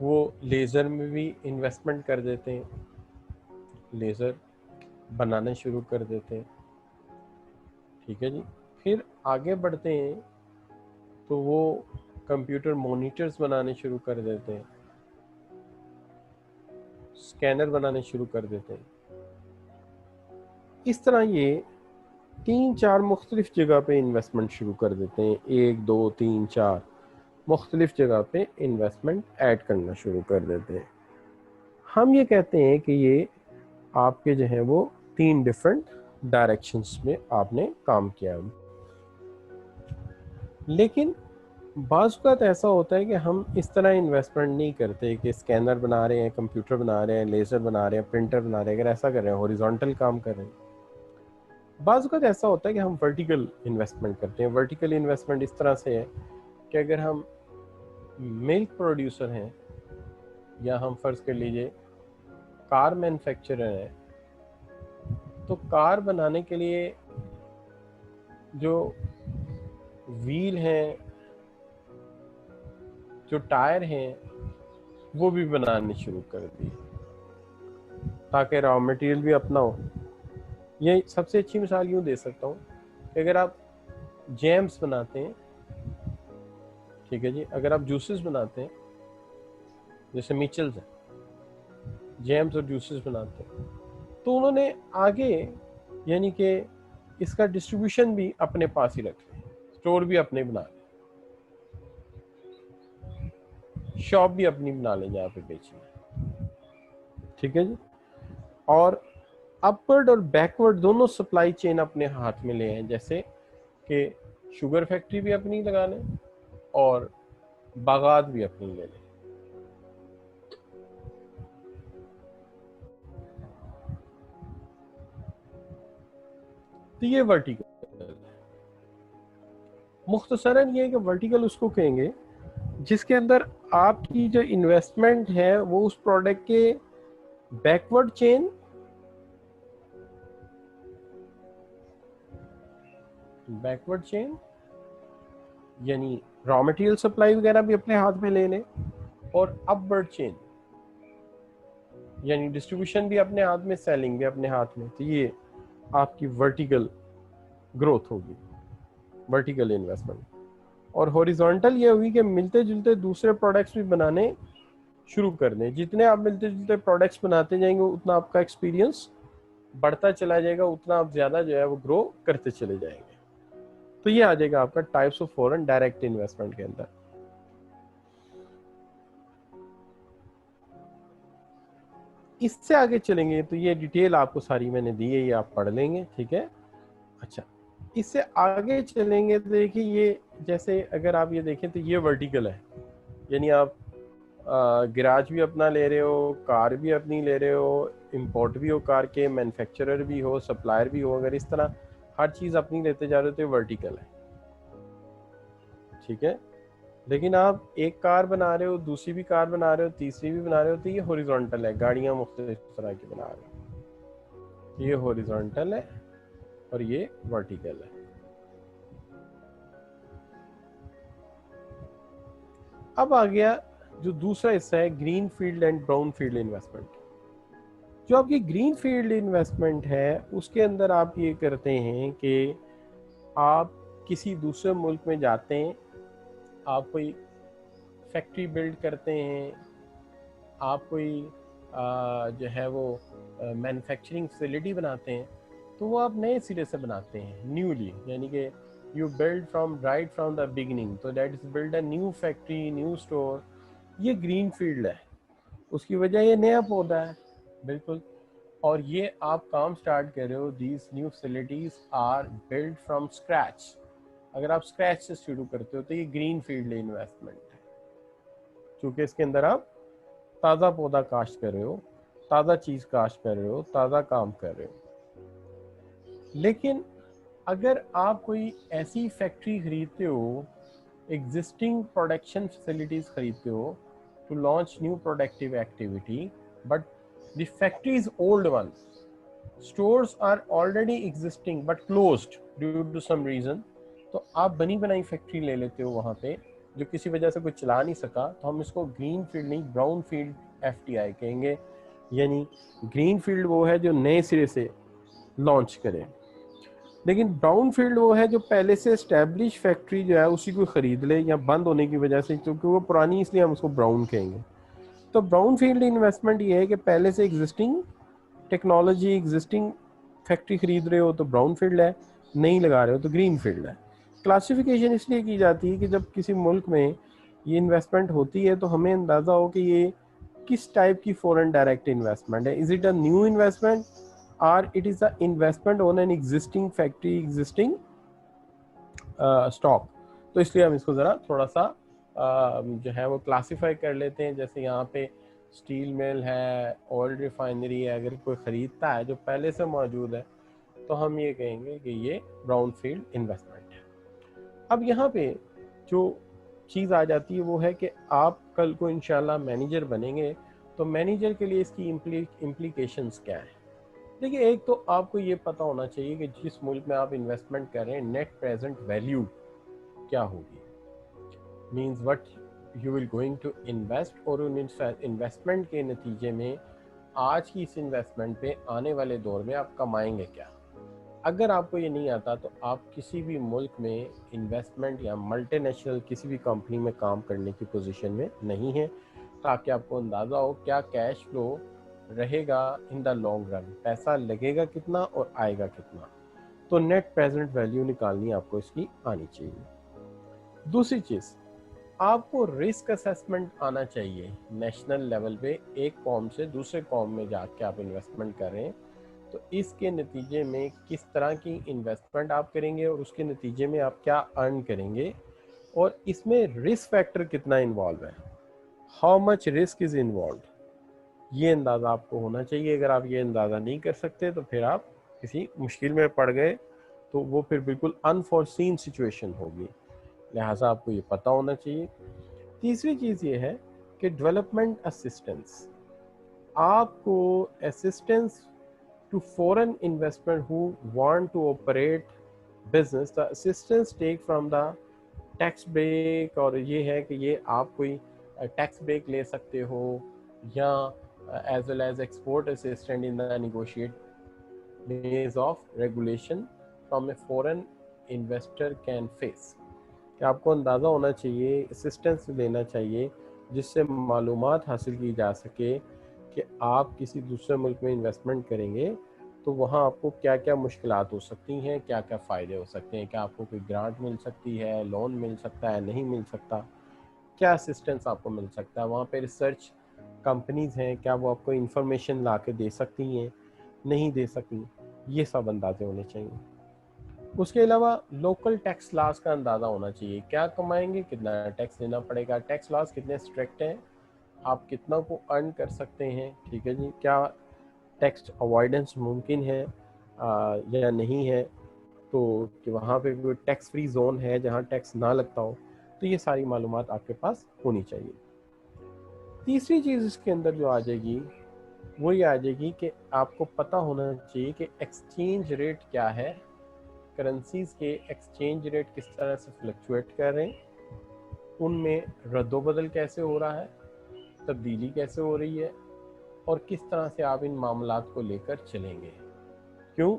वो लेज़र में भी इन्वेस्टमेंट कर देते हैं, लेज़र बनाना शुरू कर देते हैं, ठीक है जी। फिर आगे बढ़ते हैं तो वो कंप्यूटर मॉनिटर्स बनाने शुरू कर देते हैं, स्कैनर बनाने शुरू कर देते हैं। इस तरह ये 3-4 मुख्तलिफ जगह पे इन्वेस्टमेंट शुरू कर देते हैं, 1 2 3 4 मुख्तलिफ जगह पे इन्वेस्टमेंट ऐड करना शुरू कर देते हैं। हम ये कहते हैं कि ये आपके जो है वो 3 डिफरेंट डायरेक्शंस में आपने काम किया। लेकिन बाज़ वक़्त ऐसा होता है कि हम इस तरह इन्वेस्टमेंट नहीं करते कि स्कैनर बना रहे हैं, कंप्यूटर बना रहे हैं, लेज़र बना रहे हैं, प्रिंटर बना रहे हैं, अगर ऐसा कर रहे हैं हॉरिजॉन्टल काम कर रहे हैं। बाज़ वक़्त ऐसा होता है कि हम वर्टिकल इन्वेस्टमेंट करते हैं। वर्टिकल इन्वेस्टमेंट इस तरह से है कि अगर हम मिल्क प्रोड्यूसर हैं या हम फ़र्ज़ कर लीजिए कार मैन्युफैक्चरर हैं, तो कार बनाने के लिए जो व्हील हैं, जो टायर हैं, वो भी बनाने शुरू कर दिए ताकि रॉ मटेरियल भी अपना हो। ये सबसे अच्छी मिसाल यूँ दे सकता हूँ कि अगर आप जैम्स बनाते हैं, ठीक है जी, अगर आप जूसेस बनाते हैं, जैसे मिचल्स हैं, जैम्स और जूसेस बनाते हैं, तो उन्होंने आगे यानी कि इसका डिस्ट्रीब्यूशन भी अपने पास ही रख लिया, स्टोर भी अपने बना लें, शॉप भी अपनी बना लें जहाँ पे बेचना, ठीक है जी। और अपवर्ड और बैकवर्ड दोनों सप्लाई चेन अपने हाथ में ले हैं, जैसे कि शुगर फैक्ट्री भी अपनी लगा लें और बागात भी अपनी ले लें। तो ये वर्टिकल है। मुख्तसरन ये कि वर्टिकल उसको कहेंगे जिसके अंदर आपकी जो इन्वेस्टमेंट है वो उस प्रोडक्ट के बैकवर्ड चेन, यानी रॉ मटेरियल सप्लाई वगैरह भी अपने हाथ में ले लें, और अपवर्ड चेन यानी डिस्ट्रीब्यूशन भी अपने हाथ में, सेलिंग भी अपने हाथ में। तो ये आपकी वर्टिकल ग्रोथ होगी, वर्टिकल इन्वेस्टमेंट। और हॉरिजॉन्टल ये होगी कि मिलते जुलते दूसरे प्रोडक्ट्स भी बनाने शुरू कर दें। जितने आप मिलते जुलते प्रोडक्ट्स बनाते जाएंगे उतना आपका एक्सपीरियंस बढ़ता चला जाएगा, उतना आप ज़्यादा जो है वो ग्रो करते चले जाएंगे। तो ये आ जाएगा आपका types of foreign direct investment के अंदर। इससे आगे चलेंगे तो ये डिटेल आपको सारी मैंने दी है, ये आप पढ़ लेंगे, ठीक है। अच्छा, इससे आगे चलेंगे तो देखिए ये जैसे अगर आप ये देखें तो ये वर्टिकल है, यानी आप गैराज भी अपना ले रहे हो, कार भी अपनी ले रहे हो, इंपोर्ट भी हो कार के, मैन्युफैक्चरर भी हो, सप्लायर भी हो, अगर इस तरह हर चीज़ अपनी लेते जा रहे हो तो ये वर्टिकल है, ठीक है। लेकिन आप एक कार बना रहे हो, दूसरी भी कार बना रहे हो, तीसरी भी बना रहे हो, तो ये हॉरिजॉन्टल है, गाड़ियाँ मुख्तलिफ तरह की बना रहे हो, ये हॉरिजॉन्टल है और ये वर्टिकल है। अब आ गया जो दूसरा हिस्सा है green field and brown field investment. जो आपकी ग्रीन फील्ड इन्वेस्टमेंट है उसके अंदर आप ये करते हैं कि आप किसी दूसरे मुल्क में जाते हैं, आप कोई फैक्ट्री बिल्ड करते हैं, आप कोई जो है वो मैन्युफैक्चरिंग फैसिलिटी बनाते हैं, तो वो आप नए सिरे से बनाते हैं न्यूली, यानी कि you build from right from the beginning, तो that is build a new factory, new store. ये ग्रीन फील्ड है, उसकी वजह ये नया पौधा है, बिल्कुल। और ये आप काम स्टार्ट कर रहे हो, these new facilities are build from scratch. अगर आप स्क्रैच से शुरू करते हो तो ये ग्रीन फील्ड इन्वेस्टमेंट है, क्योंकि इसके अंदर आप ताज़ा पौधा काश्त कर रहे हो, ताज़ा चीज़ काश्त कर रहे हो, ताज़ा काम कर रहे हो। लेकिन अगर आप कोई ऐसी फैक्ट्री खरीदते हो, एग्जिस्टिंग प्रोडक्शन फैसिलिटीज खरीदते हो to launch new productive activity, but the factory is old one, stores are already existing but closed due to some reason, तो आप बनी बनाई फैक्ट्री ले लेते हो वहाँ पे, जो किसी वजह से कोई चला नहीं सका, तो हम इसको ग्रीन फील्ड नहीं ब्राउन फील्ड एफटीआई कहेंगे। यानी ग्रीन फील्ड वो है जो नए सिरे से लॉन्च करे, लेकिन ब्राउन फील्ड वो है जो पहले से एस्टेब्लिश फैक्ट्री जो है उसी को खरीद ले, या बंद होने की वजह से, क्योंकि वो पुरानी इसलिए हम उसको ब्राउन कहेंगे। तो ब्राउन फील्ड इन्वेस्टमेंट ये है कि पहले से एग्जिस्टिंग टेक्नोलॉजी, एग्जिस्टिंग फैक्ट्री खरीद रहे हो तो ब्राउन फील्ड है, नहीं लगा रहे हो तो ग्रीन फील्ड है। क्लासिफिकेशन इसलिए की जाती है कि जब किसी मुल्क में ये इन्वेस्टमेंट होती है तो हमें अंदाज़ा हो कि ये किस टाइप की फॉरेन डायरेक्ट इन्वेस्टमेंट है। Is it a new investment और it is a investment on an existing factory, existing stock. तो इसलिए हम इसको ज़रा थोड़ा सा जो है वो क्लासीफाई कर लेते हैं। जैसे यहाँ पे स्टील मिल है, ऑयल रिफाइनरी है, अगर कोई ख़रीदता है जो पहले से मौजूद है तो हम ये कहेंगे कि ये ब्राउन फील्ड इन्वेस्टमेंट है। अब यहाँ पे जो चीज़ आ जाती है वो है कि आप कल को इंशाल्लाह मैनेजर बनेंगे, तो मैनेजर के लिए इसकी इम्प्लीकेशंस क्या है। देखिए, एक तो आपको ये पता होना चाहिए कि जिस मुल्क में आप इन्वेस्टमेंट कर रहे हैं नेट प्रेजेंट वैल्यू क्या होगी, means what you will going to invest, और उन इन्वेस्टमेंट के नतीजे में आज की इस इन्वेस्टमेंट पे आने वाले दौर में आप कमाएंगे क्या। अगर आपको ये नहीं आता तो आप किसी भी मुल्क में इन्वेस्टमेंट या मल्टीनेशनल किसी भी कंपनी में काम करने की पोजीशन में नहीं है, ताकि आपको अंदाज़ा हो क्या कैश फ्लो रहेगा इन द लॉन्ग रन, पैसा लगेगा कितना और आएगा कितना। तो नेट प्रेजेंट वैल्यू निकालनी आपको इसकी आनी चाहिए। दूसरी चीज़, आपको रिस्क असेसमेंट आना चाहिए नेशनल लेवल पे। एक कॉम से दूसरे कॉम में जाके आप इन्वेस्टमेंट कर रहे हैं तो इसके नतीजे में किस तरह की इन्वेस्टमेंट आप करेंगे और उसके नतीजे में आप क्या अर्न करेंगे, और इसमें रिस्क फैक्टर कितना इन्वॉल्व है, how much risk is involve, ये अंदाज़ा आपको होना चाहिए। अगर आप ये अंदाज़ा नहीं कर सकते तो फिर आप किसी मुश्किल में पड़ गए, तो वो फिर बिल्कुल अनफॉर्सीन सिचुएशन होगी, लिहाजा आपको ये पता होना चाहिए। तीसरी चीज़ ये है कि डेवलपमेंट असिस्टेंस, आपको assistance to foreign investment who want to operate business, the assistance take from the tax break, और ये है कि ये आप कोई टैक्स ब्रेक ले सकते हो, या as well as export assistant in the negotiate base of regulation from a foreign investor can face. कि आपको अंदाज़ा होना चाहिए, असिस्टेंस लेना चाहिए जिससे मालूमात हासिल की जा सके कि आप किसी दूसरे मुल्क में इन्वेस्टमेंट करेंगे तो वहाँ आपको क्या क्या मुश्किलात हो सकती हैं, क्या क्या फ़ायदे हो सकते हैं, क्या आपको कोई ग्रांट मिल सकती है, लोन मिल सकता है, नहीं मिल सकता, क्या असिस्टेंस आपको मिल सकता है। वहाँ पे रिसर्च कंपनीज़ हैं, क्या वो आपको इंफॉर्मेशन ला के दे सकती हैं, नहीं दे सकती, ये सब अंदाजे होने चाहिए। उसके अलावा लोकल टैक्स लॉस का अंदाज़ा होना चाहिए, क्या कमाएंगे, कितना टैक्स देना पड़ेगा, टैक्स लॉस कितने स्ट्रिक्ट हैं, आप कितना को अर्न कर सकते हैं, ठीक है जी, क्या टैक्स अवॉइडेंस मुमकिन है या नहीं है, तो कि वहाँ पे कोई टैक्स फ्री जोन है जहाँ टैक्स ना लगता हो, तो ये सारी मालूमात आपके पास होनी चाहिए। तीसरी चीज़ इसके अंदर जो आ जाएगी वो ये आ जाएगी कि आपको पता होना चाहिए कि एक्सचेंज रेट क्या है, करेंसीज के एक्सचेंज रेट किस तरह से फ्लक्चुएट कर रहे हैं, उनमें रद्दोबदल कैसे हो रहा है, तब्दीली कैसे हो रही है, और किस तरह से आप इन मामलात को लेकर चलेंगे। क्यों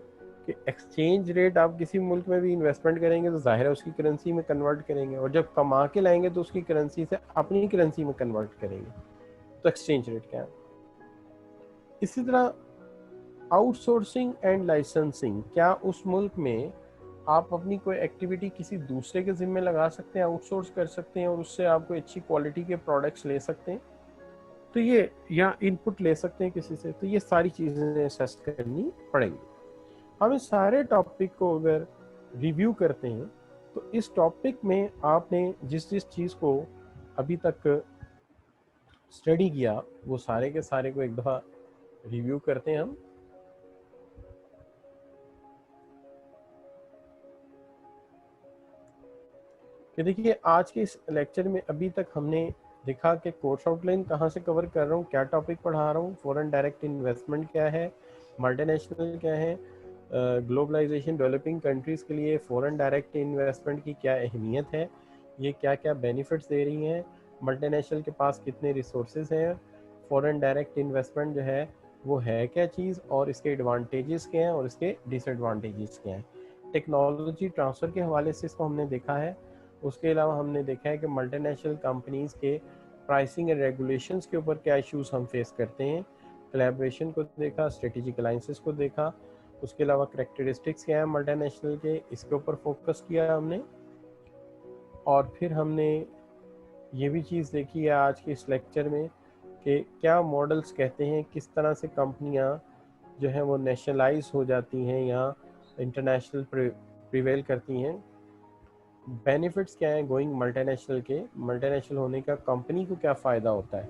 कि एक्सचेंज रेट आप किसी मुल्क में भी इन्वेस्टमेंट करेंगे तो जाहिर है उसकी करेंसी में कन्वर्ट करेंगे, और जब कमा के लाएंगे तो उसकी करेंसी से अपनी करेंसी में कन्वर्ट करेंगे। तो एक्सचेंज रेट क्या है। इसी तरह आउटसोर्सिंग एंड लाइसेंसिंग, क्या उस मुल्क में आप अपनी कोई एक्टिविटी किसी दूसरे के जिम्मे लगा सकते हैं, आउटसोर्स कर सकते हैं और उससे आप कोई अच्छी क्वालिटी के प्रोडक्ट्स ले सकते हैं, तो ये या इनपुट ले सकते हैं किसी से, तो ये सारी चीज़ें असेस करनी पड़ेंगी। हम इस सारे टॉपिक को अगर रिव्यू करते हैं तो इस टॉपिक में आपने जिस जिस चीज़ को अभी तक स्टडी किया वो सारे के सारे को एक दफ़ा रिव्यू करते हैं हम। कि देखिए आज के इस लेक्चर में अभी तक हमने देखा कि कोर्स आउटलाइन कहाँ से कवर कर रहा हूँ, क्या टॉपिक पढ़ा रहा हूँ, फॉरेन डायरेक्ट इन्वेस्टमेंट क्या है, मल्टीनेशनल क्या है, ग्लोबलाइजेशन डेवलपिंग कंट्रीज़ के लिए फॉरेन डायरेक्ट इन्वेस्टमेंट की क्या अहमियत है, ये क्या क्या बेनिफिट्स दे रही हैं, मल्टीनेशनल के पास कितने रिसोर्सेज हैं, फॉरेन डायरेक्ट इन्वेस्टमेंट जो है वो है क्या चीज़ और इसके एडवांटेजेस क्या हैं और इसके डिसएडवांटेजेस क्या हैं। टेक्नोलॉजी ट्रांसफ़र के हवाले से इसको हमने देखा है। उसके अलावा हमने देखा है कि मल्टीनेशनल कंपनीज़ के प्राइसिंग एंड रेगुलेशंस के ऊपर क्या इश्यूज हम फेस करते हैं, कोलैबोरेशन को देखा, स्ट्रेटेजिक अलाइंसेस को देखा, उसके अलावा करेक्टरिस्टिक्स क्या है मल्टीनेशनल के, इसके ऊपर फोकस किया हमने। और फिर हमने ये भी चीज़ देखी है आज के इस लेक्चर में कि क्या मॉडल्स कहते हैं किस तरह से कंपनियां जो हैं वो नेशनलाइज हो जाती हैं या इंटरनेशनल प्रिवेल करती हैं, बेनिफिट्स क्या हैं गोइंग मल्टीनेशनल के, मल्टीनेशनल होने का कंपनी को क्या फ़ायदा होता है,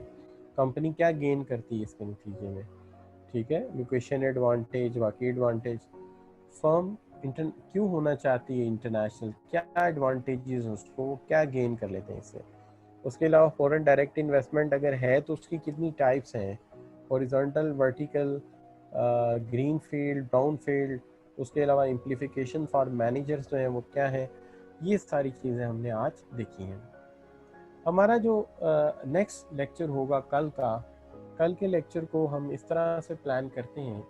कंपनी क्या गेन करती है इसके नतीजे में, ठीक है, लोकेशन एडवांटेज, बाकी एडवांटेज, फर्म इंटर क्यों होना चाहती है इंटरनेशनल, क्या एडवांटेजेस उसको, वो क्या गेन कर लेते हैं इससे। उसके अलावा फॉरेन डायरेक्ट इन्वेस्टमेंट अगर है तो उसकी कितनी टाइप्स हैं, horizontal, vertical, green field, brown field, उसके अलावा इम्प्लीफिकेशन फॉर मैनेजर्स जो हैं वो क्या है, ये सारी चीज़ें हमने आज देखी हैं। हमारा जो नेक्स्ट लेक्चर होगा कल का, कल के लेक्चर को हम इस तरह से प्लान करते हैं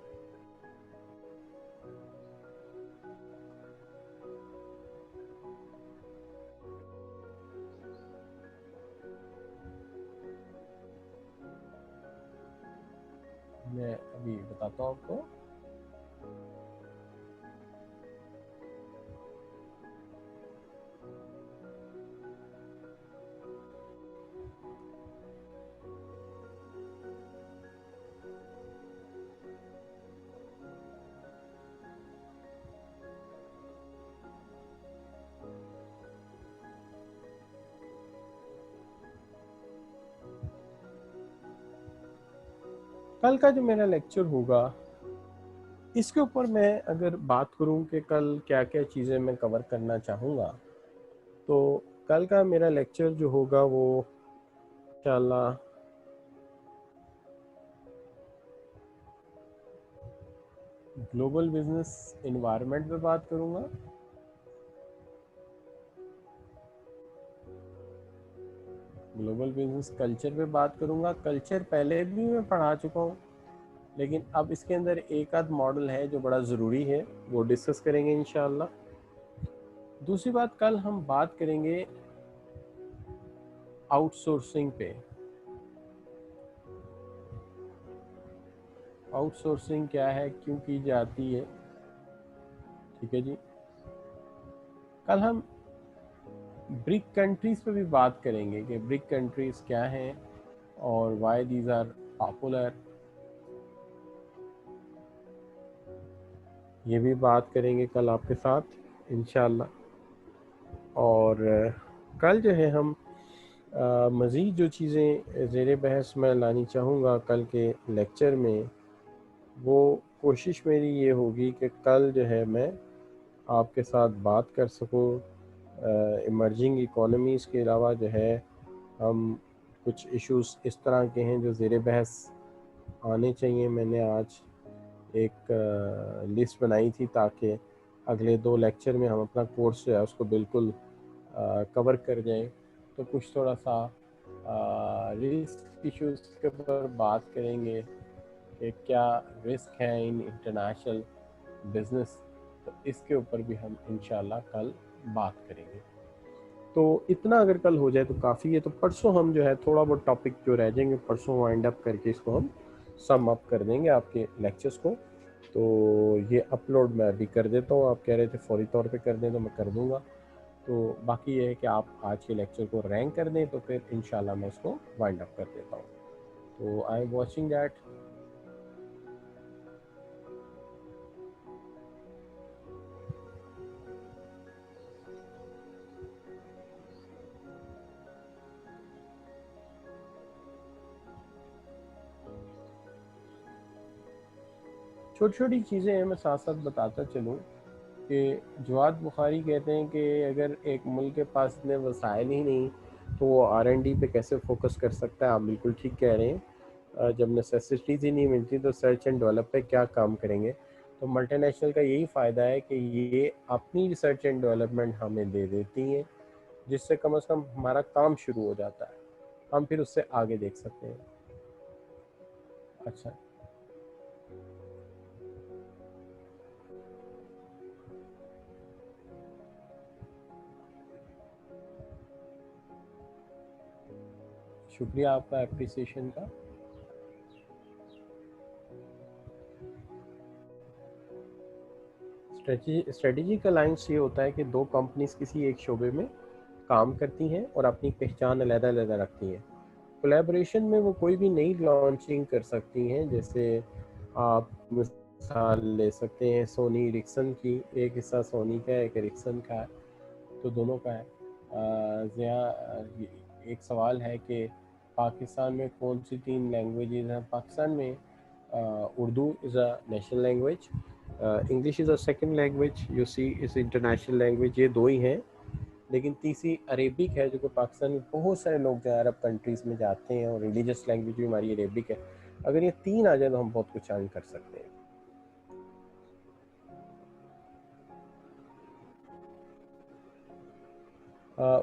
मैं अभी बताता हूँ आपको। कल का जो मेरा लेक्चर होगा इसके ऊपर मैं अगर बात करूं कि कल क्या क्या चीज़ें मैं कवर करना चाहूँगा, तो कल का मेरा लेक्चर जो होगा वो इंशाल्लाह ग्लोबल बिजनेस इन्वायरमेंट पे बात करूँगा, ग्लोबल बिजनेस कल्चर पे बात करूँगा। कल्चर पहले भी मैं पढ़ा चुका हूँ लेकिन अब इसके अंदर एक आध मॉडल है जो बड़ा ज़रूरी है, वो डिस्कस करेंगे इंशाल्लाह। दूसरी बात, कल हम बात करेंगे आउटसोर्सिंग पे, आउटसोर्सिंग क्या है, क्यों की जाती है, ठीक है जी। कल हम ब्रिक कंट्रीज़ पे भी बात करेंगे कि ब्रिक कंट्रीज़ क्या हैं और वाई दीज आर पॉपुलर, ये भी बात करेंगे कल आपके साथ इंशाल्लाह। और कल जो है हम मज़ीद जो चीज़ें ज़ेर बहस मैं लानी चाहूँगा कल के लेक्चर में, वो कोशिश मेरी ये होगी कि कल जो है मैं आपके साथ बात कर सकूँ इमर्जिंग इकोनॉमीज़ के अलावा जो है हम कुछ इश्यूज़ इस तरह के हैं जो ज़ेर बहस आने चाहिए। मैंने आज एक लिस्ट बनाई थी ताकि अगले 2 लेक्चर में हम अपना कोर्स जो है उसको बिल्कुल कवर कर जाएं। तो कुछ थोड़ा सा रिस्क इश्यूज़ के ऊपर बात करेंगे कि क्या रिस्क है इन इंटरनेशनल बिजनेस, तो इसके ऊपर भी हम इंशाल्लाह कल बात करेंगे। तो इतना अगर कल हो जाए तो काफ़ी है। तो परसों हम जो है थोड़ा बहुत टॉपिक जो रह जाएंगे परसों वाइंड अप करके इसको हम सम अप कर देंगे आपके लेक्चर्स को। तो ये अपलोड मैं अभी कर देता हूँ, आप कह रहे थे फौरी तौर पे कर दें तो मैं कर दूँगा। तो बाकी ये है कि आप आज के लेक्चर को रैंक कर दें तो फिर इंशाल्लाह मैं इसको वाइंड अप कर देता हूँ। तो आई एम वॉचिंग दैट। छोटी छोटी चीज़ें हैं, मैं साथ साथ बताता चलूँ कि जवाद बुखारी कहते हैं कि अगर एक मुल्क के पास इतने वसाइल ही नहीं तो वो R&D पे कैसे फोकस कर सकता है। आप बिल्कुल ठीक कह रहे हैं। जब नेसेसिटीज़ ही नहीं मिलती तो सर्च एंड डेवलप पे क्या काम करेंगे। तो मल्टीनेशनल का यही फ़ायदा है कि ये अपनी रिसर्च एंड डेवलपमेंट हमें दे देती हैं, जिससे कम से कम हमारा काम शुरू हो जाता है, हम फिर उससे आगे देख सकते हैं। अच्छा, शुक्रिया आपका एप्रिसिएशन का। स्ट्रेटेजिक अलायंस ये होता है कि दो कंपनीज किसी एक शोबे में काम करती हैं और अपनी पहचान अलग-अलग रखती हैं। कोलैबोरेशन में वो कोई भी नई लॉन्चिंग कर सकती हैं, जैसे आप मिसाल ले सकते हैं सोनी एरिक्सन की। एक हिस्सा सोनी का है, एक एरिक्सन का है, तो दोनों का है। एक सवाल है कि पाकिस्तान में कौन सी 3 लैंग्वेजेस हैं। पाकिस्तान में Urdu is a national language, English is a second language, you see is international language, ये दो ही हैं। लेकिन तीसरी अरेबिक है, जो कि पाकिस्तान में बहुत सारे लोग जो अरब कंट्रीज़ में जाते हैं, और रिलीजियस लैंग्वेज भी हमारी अरेबिक है। अगर ये 3 आ जाए तो हम बहुत कुछ अर्न कर सकते हैं।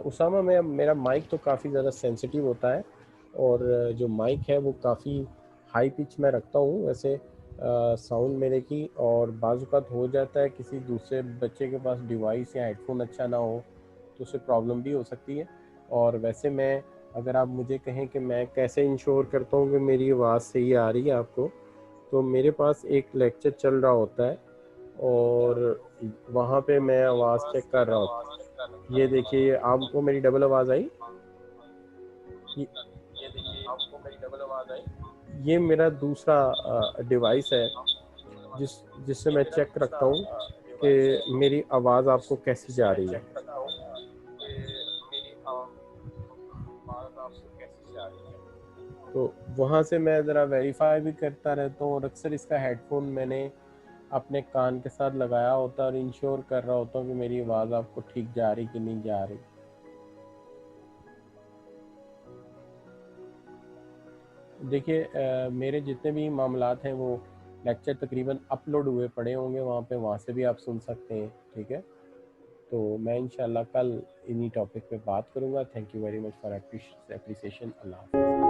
उसामा में मेरा माइक तो काफ़ी ज़्यादा सेंसिटिव होता है, और जो माइक है वो काफ़ी हाई पिच में रखता हूँ वैसे साउंड मेरे की। और बाज़ हो जाता है किसी दूसरे बच्चे के पास डिवाइस या हेडफोन अच्छा ना हो तो उससे प्रॉब्लम भी हो सकती है। और वैसे मैं, अगर आप मुझे कहें कि मैं कैसे इंश्योर करता हूँ कि मेरी आवाज़ सही आ रही है आपको, तो मेरे पास एक लेक्चर चल रहा होता है और वहाँ पे मैं आवाज़ चेक कर रहा हूँ। ये देखिए, आपको मेरी डबल आवाज़ आई। ये ये मेरा दूसरा डिवाइस है, जिस जिससे मैं चेक रखता हूँ कि मेरी आवाज़ आपको कैसी जा रही है। तो वहाँ से मैं ज़रा वेरीफाई भी करता रहता हूँ, और अक्सर इसका हेडफोन मैंने अपने कान के साथ लगाया होता है और इंश्योर कर रहा होता हूँ कि मेरी आवाज़ आपको ठीक जा रही कि नहीं जा रही। देखिए, मेरे जितने भी मामलात हैं वो लेक्चर तकरीबन अपलोड हुए पड़े होंगे वहाँ पे, वहाँ से भी आप सुन सकते हैं। ठीक है, तो मैं इंशाल्लाह कल इन्हीं टॉपिक पे बात करूँगा। Thank you very much for appreciation. अल्लाह हाफ़िज़।